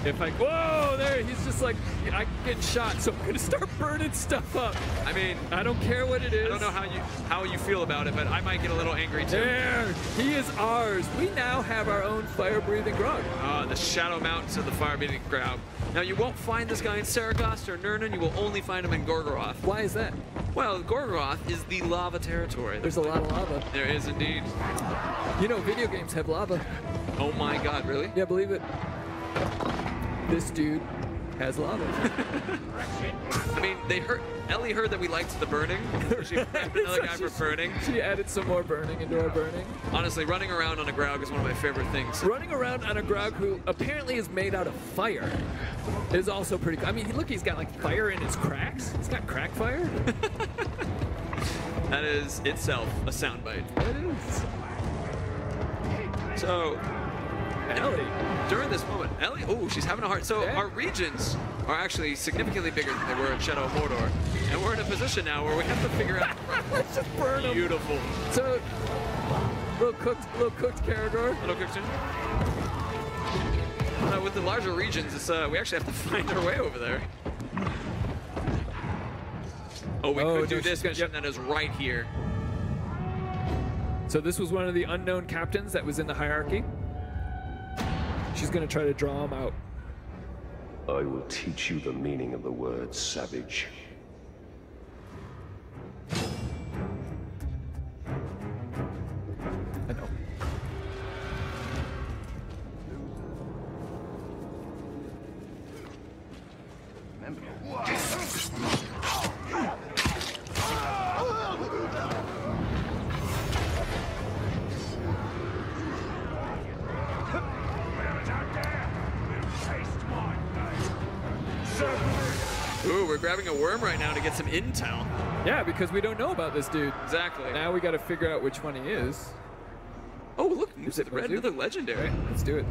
If I, whoa, there, he's just like, I'm getting shot, so I'm gonna start burning stuff up. I mean, I don't care what it is. I don't know how you feel about it, but I might get a little angry too. There, he is ours. We now have our own fire-breathing grog. The Shadow Mountains of the Fire-Beating Crowd. Now, you won't find this guy in Saragost or Nurnen. You will only find him in Gorgoroth. Why is that? Well, Gorgoroth is the lava territory. There's a lot of lava. There is indeed. You know, video games have lava. Oh my God, really? Yeah, believe it. This dude has lava. I mean, Ellie heard that we liked the burning. So she picked another guy for burning. She added some more burning into our burning. Honestly, running around on a Graug is one of my favorite things. Running around on a grog who apparently is made out of fire is also pretty cool. I mean, look, he's got like fire in his cracks. He's got crack fire. That is itself a soundbite. It is. So, Ellie. during this moment, Ellie, oh, she's having a hard. So Yeah. our regions are actually significantly bigger than they were in Shadow of Mordor, and we're in a position now where we have to figure out. Let's just burn him. Beautiful. So, little cooked Caragor. Little Christian. With the larger regions, it's we actually have to find our way over there. Oh, we Oh, could do no, this she's got- mission that is right here. So this was one of the unknown captains that was in the hierarchy. She's gonna try to draw him out. I will teach you the meaning of the word savage. grabbing a worm right now to get some intel. Yeah, because we don't know about this dude. Exactly. Now we got to figure out which one he is. Oh, look, Is it Mozu? another legendary. Right, let's do it.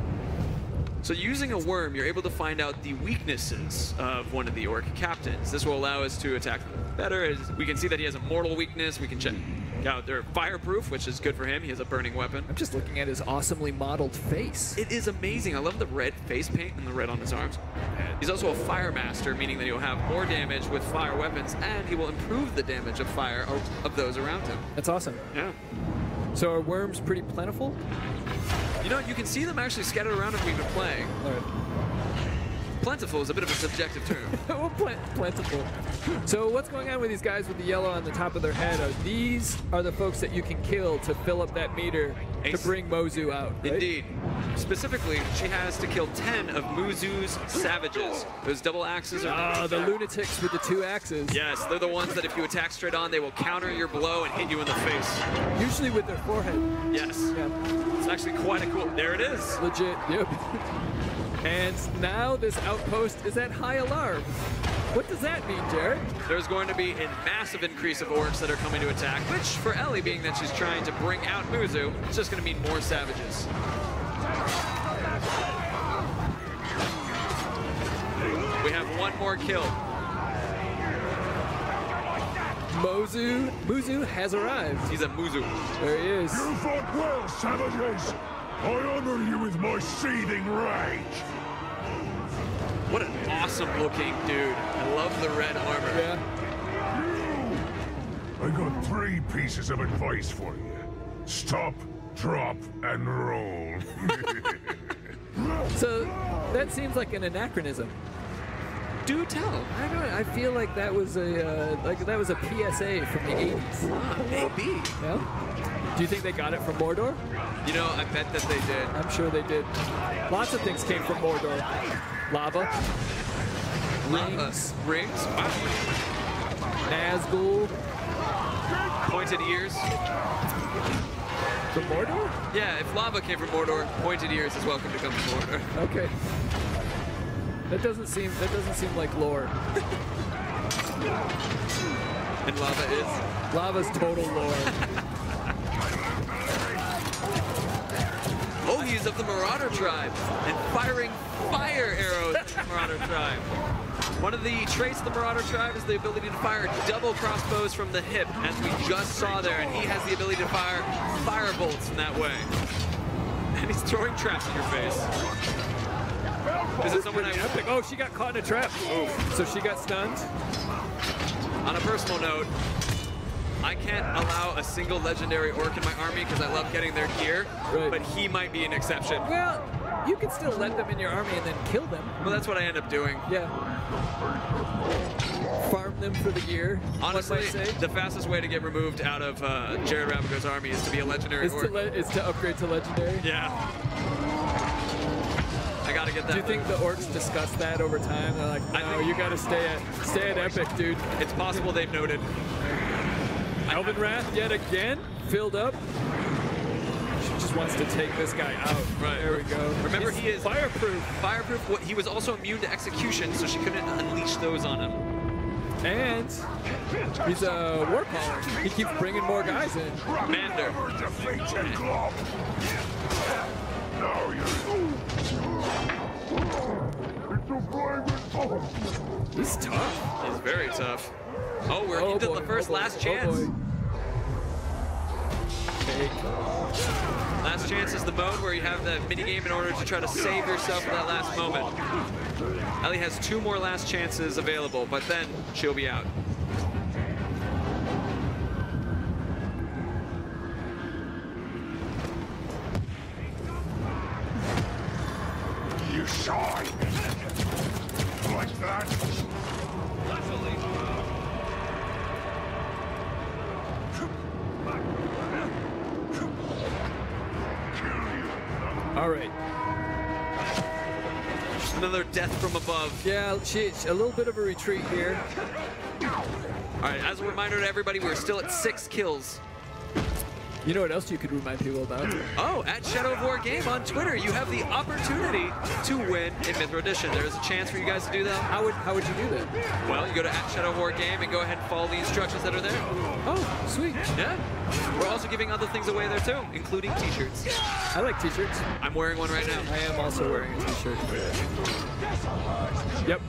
So using a worm, you're able to find out the weaknesses of one of the orc captains. This will allow us to attack better. As we can see that he has a mortal weakness. We can check out they're fireproof, which is good for him. He has a burning weapon. I'm just looking at his awesomely modeled face. It is amazing. I love the red face paint and the red on his arms. He's also a fire master, meaning that he'll have more damage with fire weapons, and he will improve the damage of fire of those around him. That's awesome. Yeah. So are worms pretty plentiful? You know, you can see them actually scattered around if we've been playing. All right. Plentiful is a bit of a subjective term. Well, plentiful. So what's going on with these guys with the yellow on the top of their head? These are the folks that you can kill to fill up that meter to bring Mozu out, right? Indeed. Specifically, she has to kill 10 of Muzu's savages. Those double axes are... The lunatics with the 2 axes. Yes, they're the ones that if you attack straight on, they will counter your blow and hit you in the face. Usually with their forehead. Yes. Yeah. It's actually quite a cool... There it is. Legit, yep. And now this outpost is at high alarm. What does that mean, Jared? There's going to be a massive increase of orcs that are coming to attack, which for Ellie, being that she's trying to bring out Muzu, it's just going to mean more savages. We have one more kill. Muzu has arrived. He's a Muzu. There he is. You fought well, savages. I honor you with my seething rage. What an awesome looking dude. I love the red armor. Yeah. I got 3 pieces of advice for you. Stop, drop, and roll. So that seems like an anachronism. Do tell. I feel like that was a PSA from the 80s. Maybe. Yeah. Do you think they got it from Mordor? You know, I bet that they did. I'm sure they did. Lots of things came from Mordor. Lava. Rings. Rings? Wow. Nazgul. Pointed ears. From Mordor? Yeah, if lava came from Mordor, pointed ears is welcome to come from Mordor. Okay. That doesn't seem like lore. And lava is? Lava's total lore. Oh, he's of the Marauder tribe and firing fire arrows at the Marauder tribe. One of the traits of the Marauder tribe is the ability to fire double crossbows from the hip, as we just saw there, and he has the ability to fire fire bolts in that way. And he's throwing traps in your face. Is it someone I... Epic. Oh, she got caught in a trap. Oh. So she got stunned? On a personal note, I can't allow a single legendary orc in my army because I love getting their gear, Right. but he might be an exception. Well, you can still let them in your army and then kill them. Well, that's what I end up doing. Yeah. Farm them for the gear. Honestly, one might say. the fastest way to get removed out of Jared Ravigo's army is to be a legendary orc. Is to upgrade to legendary. Yeah. I gotta get that. Do you think the orcs discuss that over time? They're like, no, you gotta stay at epic, dude. It's possible they've noted. Elven Wrath yet again filled up. She just wants to take this guy out. Right. There we go. Remember, He's he is fireproof. Fireproof. He was also immune to execution, so she couldn't unleash those on him. And he's a warcaller. He keeps bringing more guys in. Mander. He's tough. He's very tough. Oh, we're into the first last chance. Last chance is the mode where you have the minigame in order to try to save yourself in that last moment. Ellie has 2 more last chances available, but then she'll be out. You shine! Like that? All right. Another death from above. Yeah, a little bit of a retreat here. All right, as a reminder to everybody, we're still at 6 kills. You know what else you could remind people about? Oh, at Shadow of War Game on Twitter, you have the opportunity to win a Mythra Edition. There is a chance for you guys to do that. How would you do that? Well, you go to at Shadow of War Game and go ahead and follow the instructions that are there. Oh, sweet. Yeah. We're also giving other things away there too, including t-shirts. I like t-shirts. I'm wearing one right now. I am also wearing a t-shirt. Yep.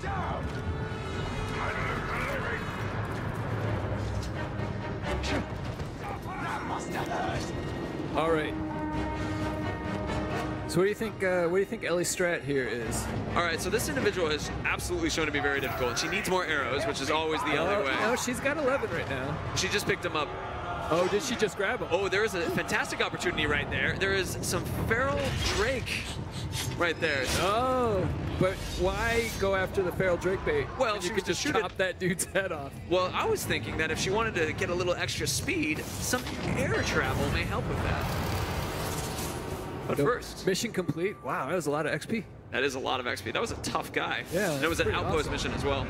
All right. So what do you think? What do you think Ellie's strat here is? All right, so this individual has absolutely shown to be very difficult, and she needs more arrows, which is always the Ellie way. No, she's got 11 right now. She just picked them up. Oh, did she just grab him? Oh, there is a fantastic opportunity right there. There is some feral Drake right there. Oh, but why go after the feral Drake bait? Well, when she you was could just to shoot chop that dude's head off. Well, I was thinking that if she wanted to get a little extra speed, some air travel may help with that. But first, mission complete. Wow, that was a lot of XP. that is a lot of XP. That was a tough guy. Yeah, and it was an pretty outpost awesome. mission as well.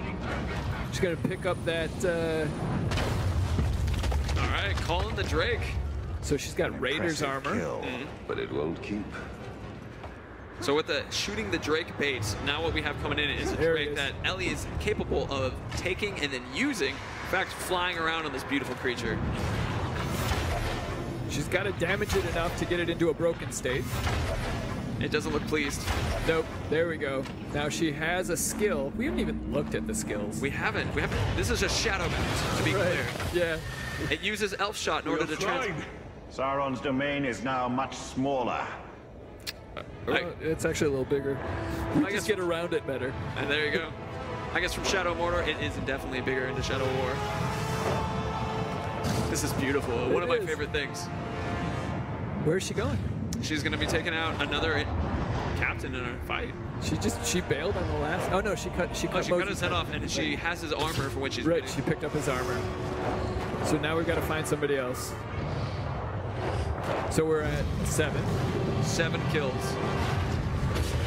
Just gonna pick up that. All right, calling the Drake. So she's got Raider's armor. But it won't keep. So with the shooting the Drake bait, now what we have coming in is a There it Drake is. that Ellie is capable of taking and then using. In fact, flying around on this beautiful creature. She's got to damage it enough to get it into a broken state. It doesn't look pleased. Nope. There we go. Now she has a skill. We haven't even looked at the skills. We haven't. This is a shadow bout, to be Right. clear. Yeah. It uses Elf Shot in order to trans. Sauron's domain is now much smaller. It's actually a little bigger. We I just guess- get around it better. And there you go. I guess from Shadow of Mordor, it is definitely bigger into Shadow of War. This is beautiful. One of my is. favorite things. Where's she going? She's going to be taking out another captain in a fight. She bailed on the last. Oh no, she cut Oh, she cut Moses' his head off, and she has his armor for when she's Right, ready. she picked up his armor. So now we've got to find somebody else. So we're at 7. 7 kills.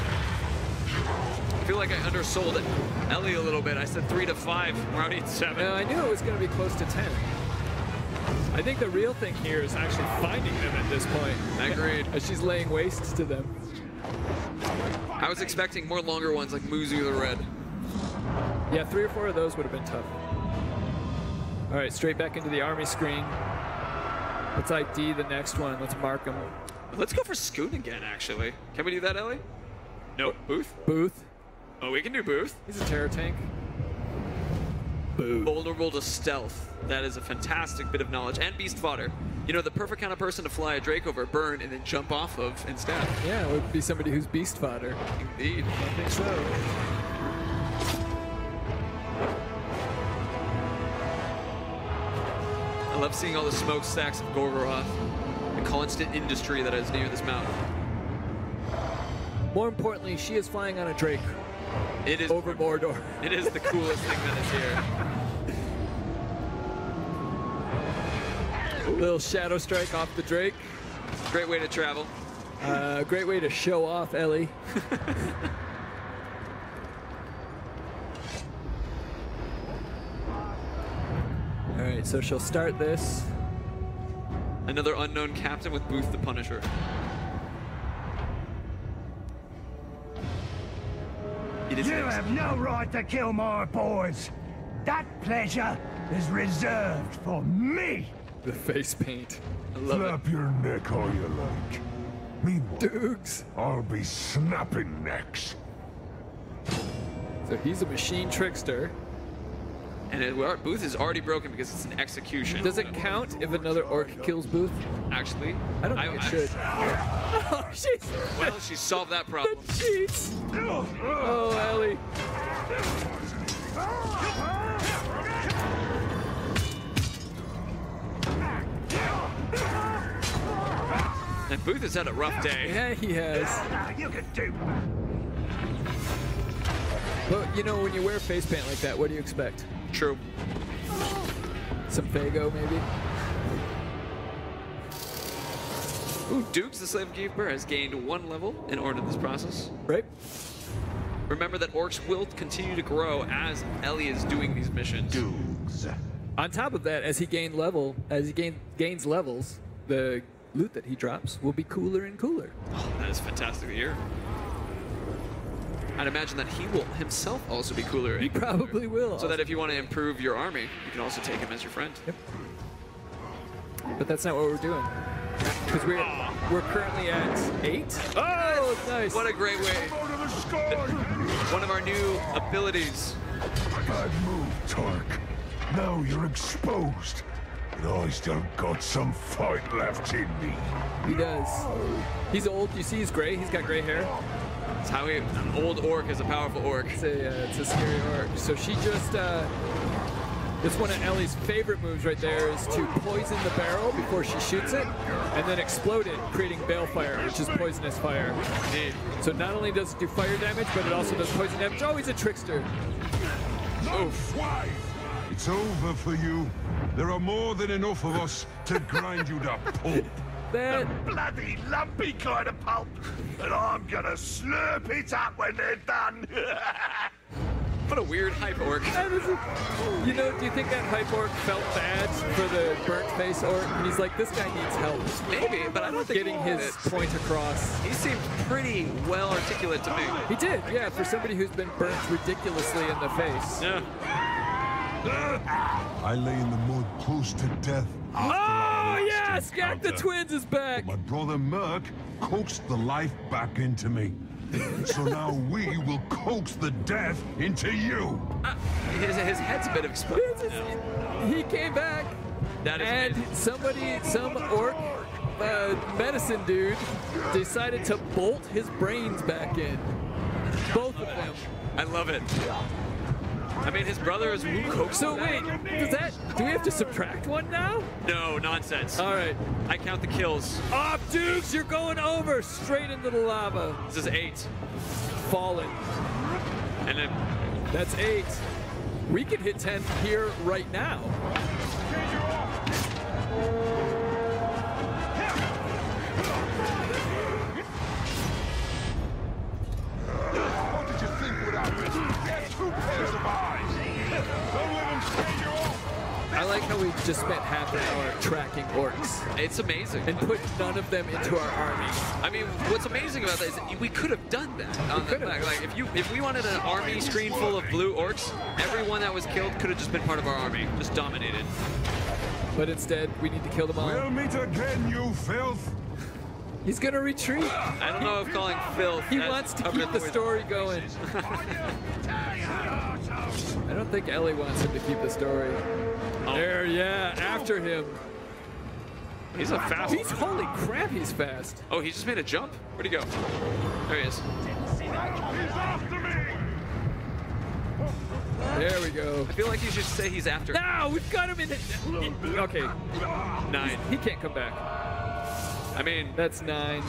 I feel like I undersold Ellie a little bit. I said 3 to 5. We're already at 7. Now I knew it was going to be close to 10. I think the real thing here is actually finding them at this point. Agreed. As she's laying waste to them. I was expecting more longer ones like Muzu the Red. Yeah, 3 or 4 of those would have been tough. All right, straight back into the army screen. Let's ID the next one. Let's mark them. Let's go for Scoot again, actually. Can we do that, Ellie? No, Booth? Booth. Oh, we can do Booth. He's a terror tank. Booth. Vulnerable to stealth. That is a fantastic bit of knowledge. And beast fodder. You know, the perfect kind of person to fly a Drake over a burn and then jump off of instead. Yeah, it would be somebody who's beast fodder. Indeed. I think so. I love seeing all the smokestacks of Gorgoroth. The constant industry that is near this mountain. More importantly, she is flying on a Drake It is over Mordor. It is the coolest thing that is here. Little shadow strike off the Drake. Great way to travel. Great way to show off Ellie. All right, so she'll start this. Another unknown captain with Booth the Punisher. It is You next. have no right to kill my boys. That pleasure is reserved for me. The face paint. I love it. Flap your neck all you like. Meanwhile, Dukes. I'll be snapping necks. So he's a machine trickster. And Booth is already broken because it's an execution. Does it count if another orc kills Booth? Actually? I don't think it should. Oh, she's Well, she solved that problem. the cheats. Oh, Ellie. And Booth has had a rough day. Yeah, he has. Now you can do. But you know, when you wear face paint like that, what do you expect? True. Some Fago, maybe? Ooh, Dukes, the Slave Keeper, has gained 1 level in order to this process. Right? Remember that orcs will continue to grow as Ellie is doing these missions. Dudes. On top of that, as he gains levels, the loot that he drops will be cooler and cooler. Oh, that is fantastic to hear. I'd imagine that he will himself also be cooler. He probably will. So that if you want to improve your army, you can also take him as your friend. Yep. But that's not what we're doing. Because we're currently at 8. Oh, nice. What a great way. Go to the sky! One of our new abilities. Bad move, Tark. Now you're exposed. But I still got some fight left in me. He does. He's old. You see he's gray. He's got gray hair. It's how an old orc is a powerful orc. It's a scary orc. So she just, it's one of Ellie's favorite moves right there is to poison the barrel before she shoots it and then explode it, creating balefire, which is poisonous fire. Indeed. So not only does it do fire damage, but it also does poison damage. Oh, he's a trickster. Oof. It's over for you. There are more than enough of us to grind you to pulp. That, Bloody lumpy kind of pulp. And I'm gonna slurp it up when they're done. What a weird hype orc. that is do you think that hype orc felt bad for the burnt face orc? And he's like, this guy needs help. Maybe, but I don't think Getting his point across. He seemed pretty well articulate to me. He did, yeah, for somebody who's been burnt ridiculously in the face. Yeah. I lay in the mud close to death. Oh, yeah! Skak the Twins is back! My brother Merc coaxed the life back into me. So now we will coax the death into you. His head's a bit of exploded. He came back, That is and amazing. some orc medicine dude decided to bolt his brains back in. Both of them. I love it. I mean, his brother is Wukong. So wait, do we have to subtract one now? No, nonsense. All right. I count the kills. Off, Dukes, you're going over, straight into the lava. This is 8. Fallen. And then That's 8. We could hit 10 here right now. What did you think would happen? Get 2 pairs of eyes. Don't let him stay you off. I like how we just spent half an hour tracking orcs it's amazing. and put none of them into our army. I mean, what's amazing about that is we could have done that on the could've. back. Like if we wanted an army screen full of blue orcs, everyone that was killed could have just been part of our army, just dominated. But instead, we need to kill them all. We'll meet again, you filth. He's gonna retreat. I don't know if calling filth. He as wants to covered keep the with- story going. I don't think Ellie wants him to keep the story. Oh. There, yeah, after him. He's a fast. He's holy crap, he's fast. Oh, he just made a jump. Where'd he go? There he is. He's after me. There we go. I feel like you should say he's after. Now we've got him in. Okay, 9. he can't come back. I mean, That's 9.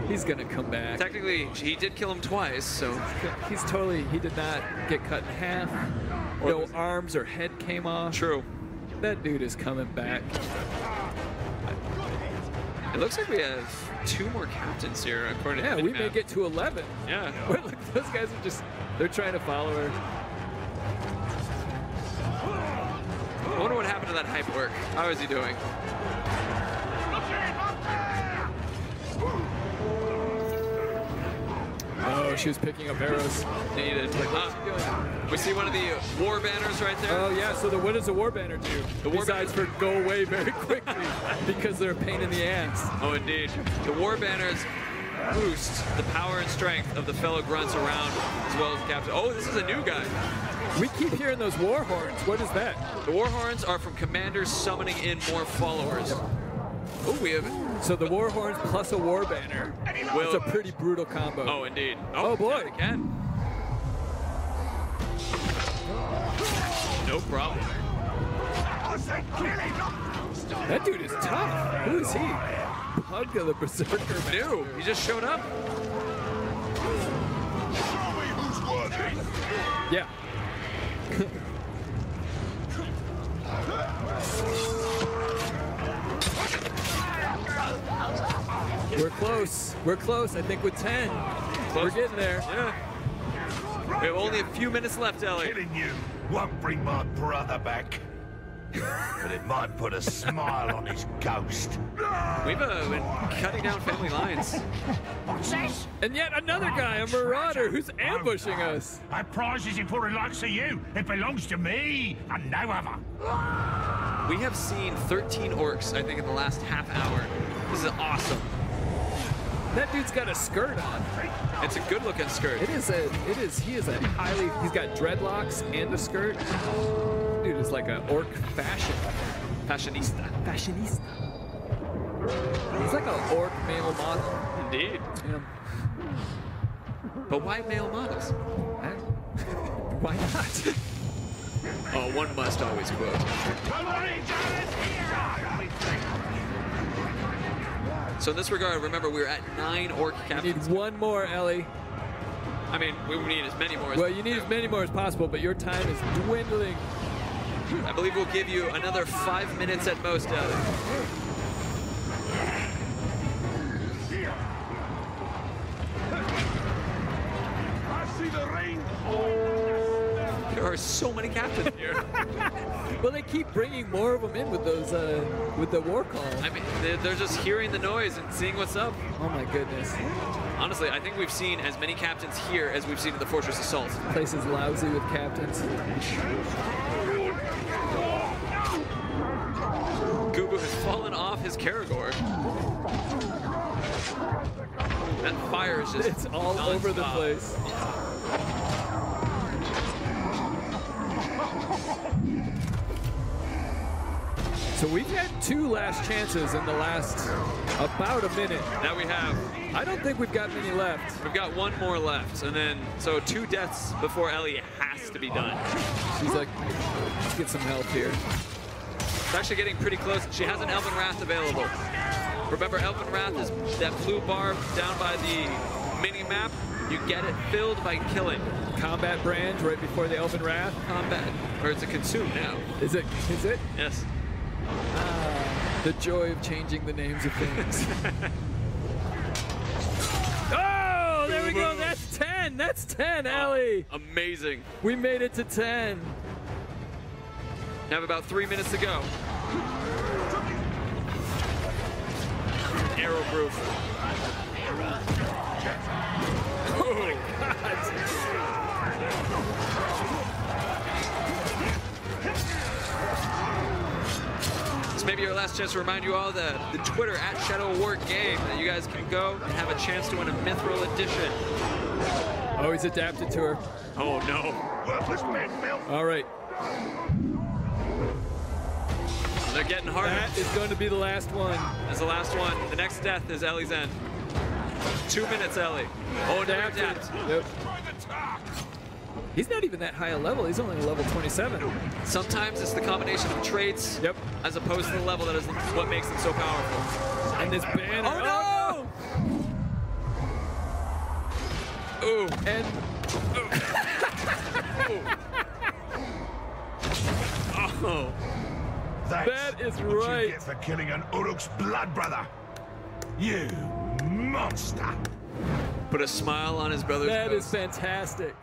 He's gonna come back. technically, he did kill him twice, so He did not get cut in half. No arms or head came off. true. That dude is coming back. It looks like we have 2 more captains here, according Yeah, to we the may map. get to 11. Yeah. Look, those guys are they're trying to follow her. I wonder what happened to that hype work. How is he doing? Oh, she was picking up arrows. Needed. We see one of the war banners right there. Oh yeah, so what does the war banner do? The war Besides for go away very quickly because they're a pain in the ass. Oh, indeed. The war banners boost the power and strength of the fellow grunts around, as well as the captain. Oh, this is a new guy. We keep hearing those war horns. What is that? The war horns are from commanders summoning in more followers. Oh, we have. So the war horns plus a war banner. Will- It's a pretty brutal combo. Oh, indeed. Oh, boy. yeah, we can. No problem. I said kill him. That dude is tough. Who is he? Pug of the Berserker. New. He just showed up. Show me who's worthy. Yeah. We're close. We're close. I think with 10. We're getting there. Yeah. We have only a few minutes left, Ellie. Killing you won't bring my brother back. but it might put a smile on his ghost. We've been cutting down family lines. What's this? And yet another guy, a marauder, who's ambushing us. That prize isn't for the likes of you. It belongs to me and no other. We have seen 13 orcs, I think, in the last half hour. This is awesome. That dude's got a skirt on. It's a good-looking skirt. He is a highly, he's got dreadlocks and a skirt. Dude is like an orc Fashionista. fashionista. He's like an orc male model. Indeed. Yeah. But why male models? Why not? Oh, one must always quote. So in this regard, remember, we're at 9 orc You captains. need one more, Ellie. I mean, we need as many more as Well, you need as many more as possible, but your time is dwindling. I believe we'll give you another 5 minutes at most, Ellie. I see the rain. There are so many captains here. Well, they keep bringing more of them in with those, with the war call. I mean, they're just hearing the noise and seeing what's up. Oh my goodness. Honestly, I think we've seen as many captains here as we've seen in the Fortress Assault. Place is lousy with captains. Gugu has fallen off his Karagor. That fire is just It's all over the nonstop. place. So we've had 2 last chances in the last about a minute. That we have. I don't think we've got many left. We've got 1 more left, and then, so 2 deaths before Ellie has to be done. She's like, let's get some help here. It's actually getting pretty close. She has an Elven Wrath available. Remember, Elven Wrath is that blue bar down by the mini-map. You get it filled by killing. Combat brand right before the Elven Wrath. Combat. Or it's a consume now. Is it? Is it? Yes. The joy of changing the names of things. Oh, there we go. That's 10. That's 10, Ellie. Amazing. We made it to 10. Have about 3 minutes to go. Arrow proof. Oh my God. This may be your last chance to remind you all the Twitter at Shadow War Game that you guys can go and have a chance to win a Mithril edition. Oh, he's adapted to her. Oh no. Worthless men, Bill. All right. They're getting harder. That is going to be the last one. That's the last one. The next death is Ellie's end. 2 minutes, Ellie. Oh, now adapt. Yep. He's not even that high a level. He's only a level 27. Sometimes it's the combination of traits Yep. as opposed to the level that is what makes them so powerful. And this banner. Oh no! Ooh. And Oh. That is what right. you get for killing an Uruk's blood brother. You monster. Put a smile on his brother's that face. is fantastic.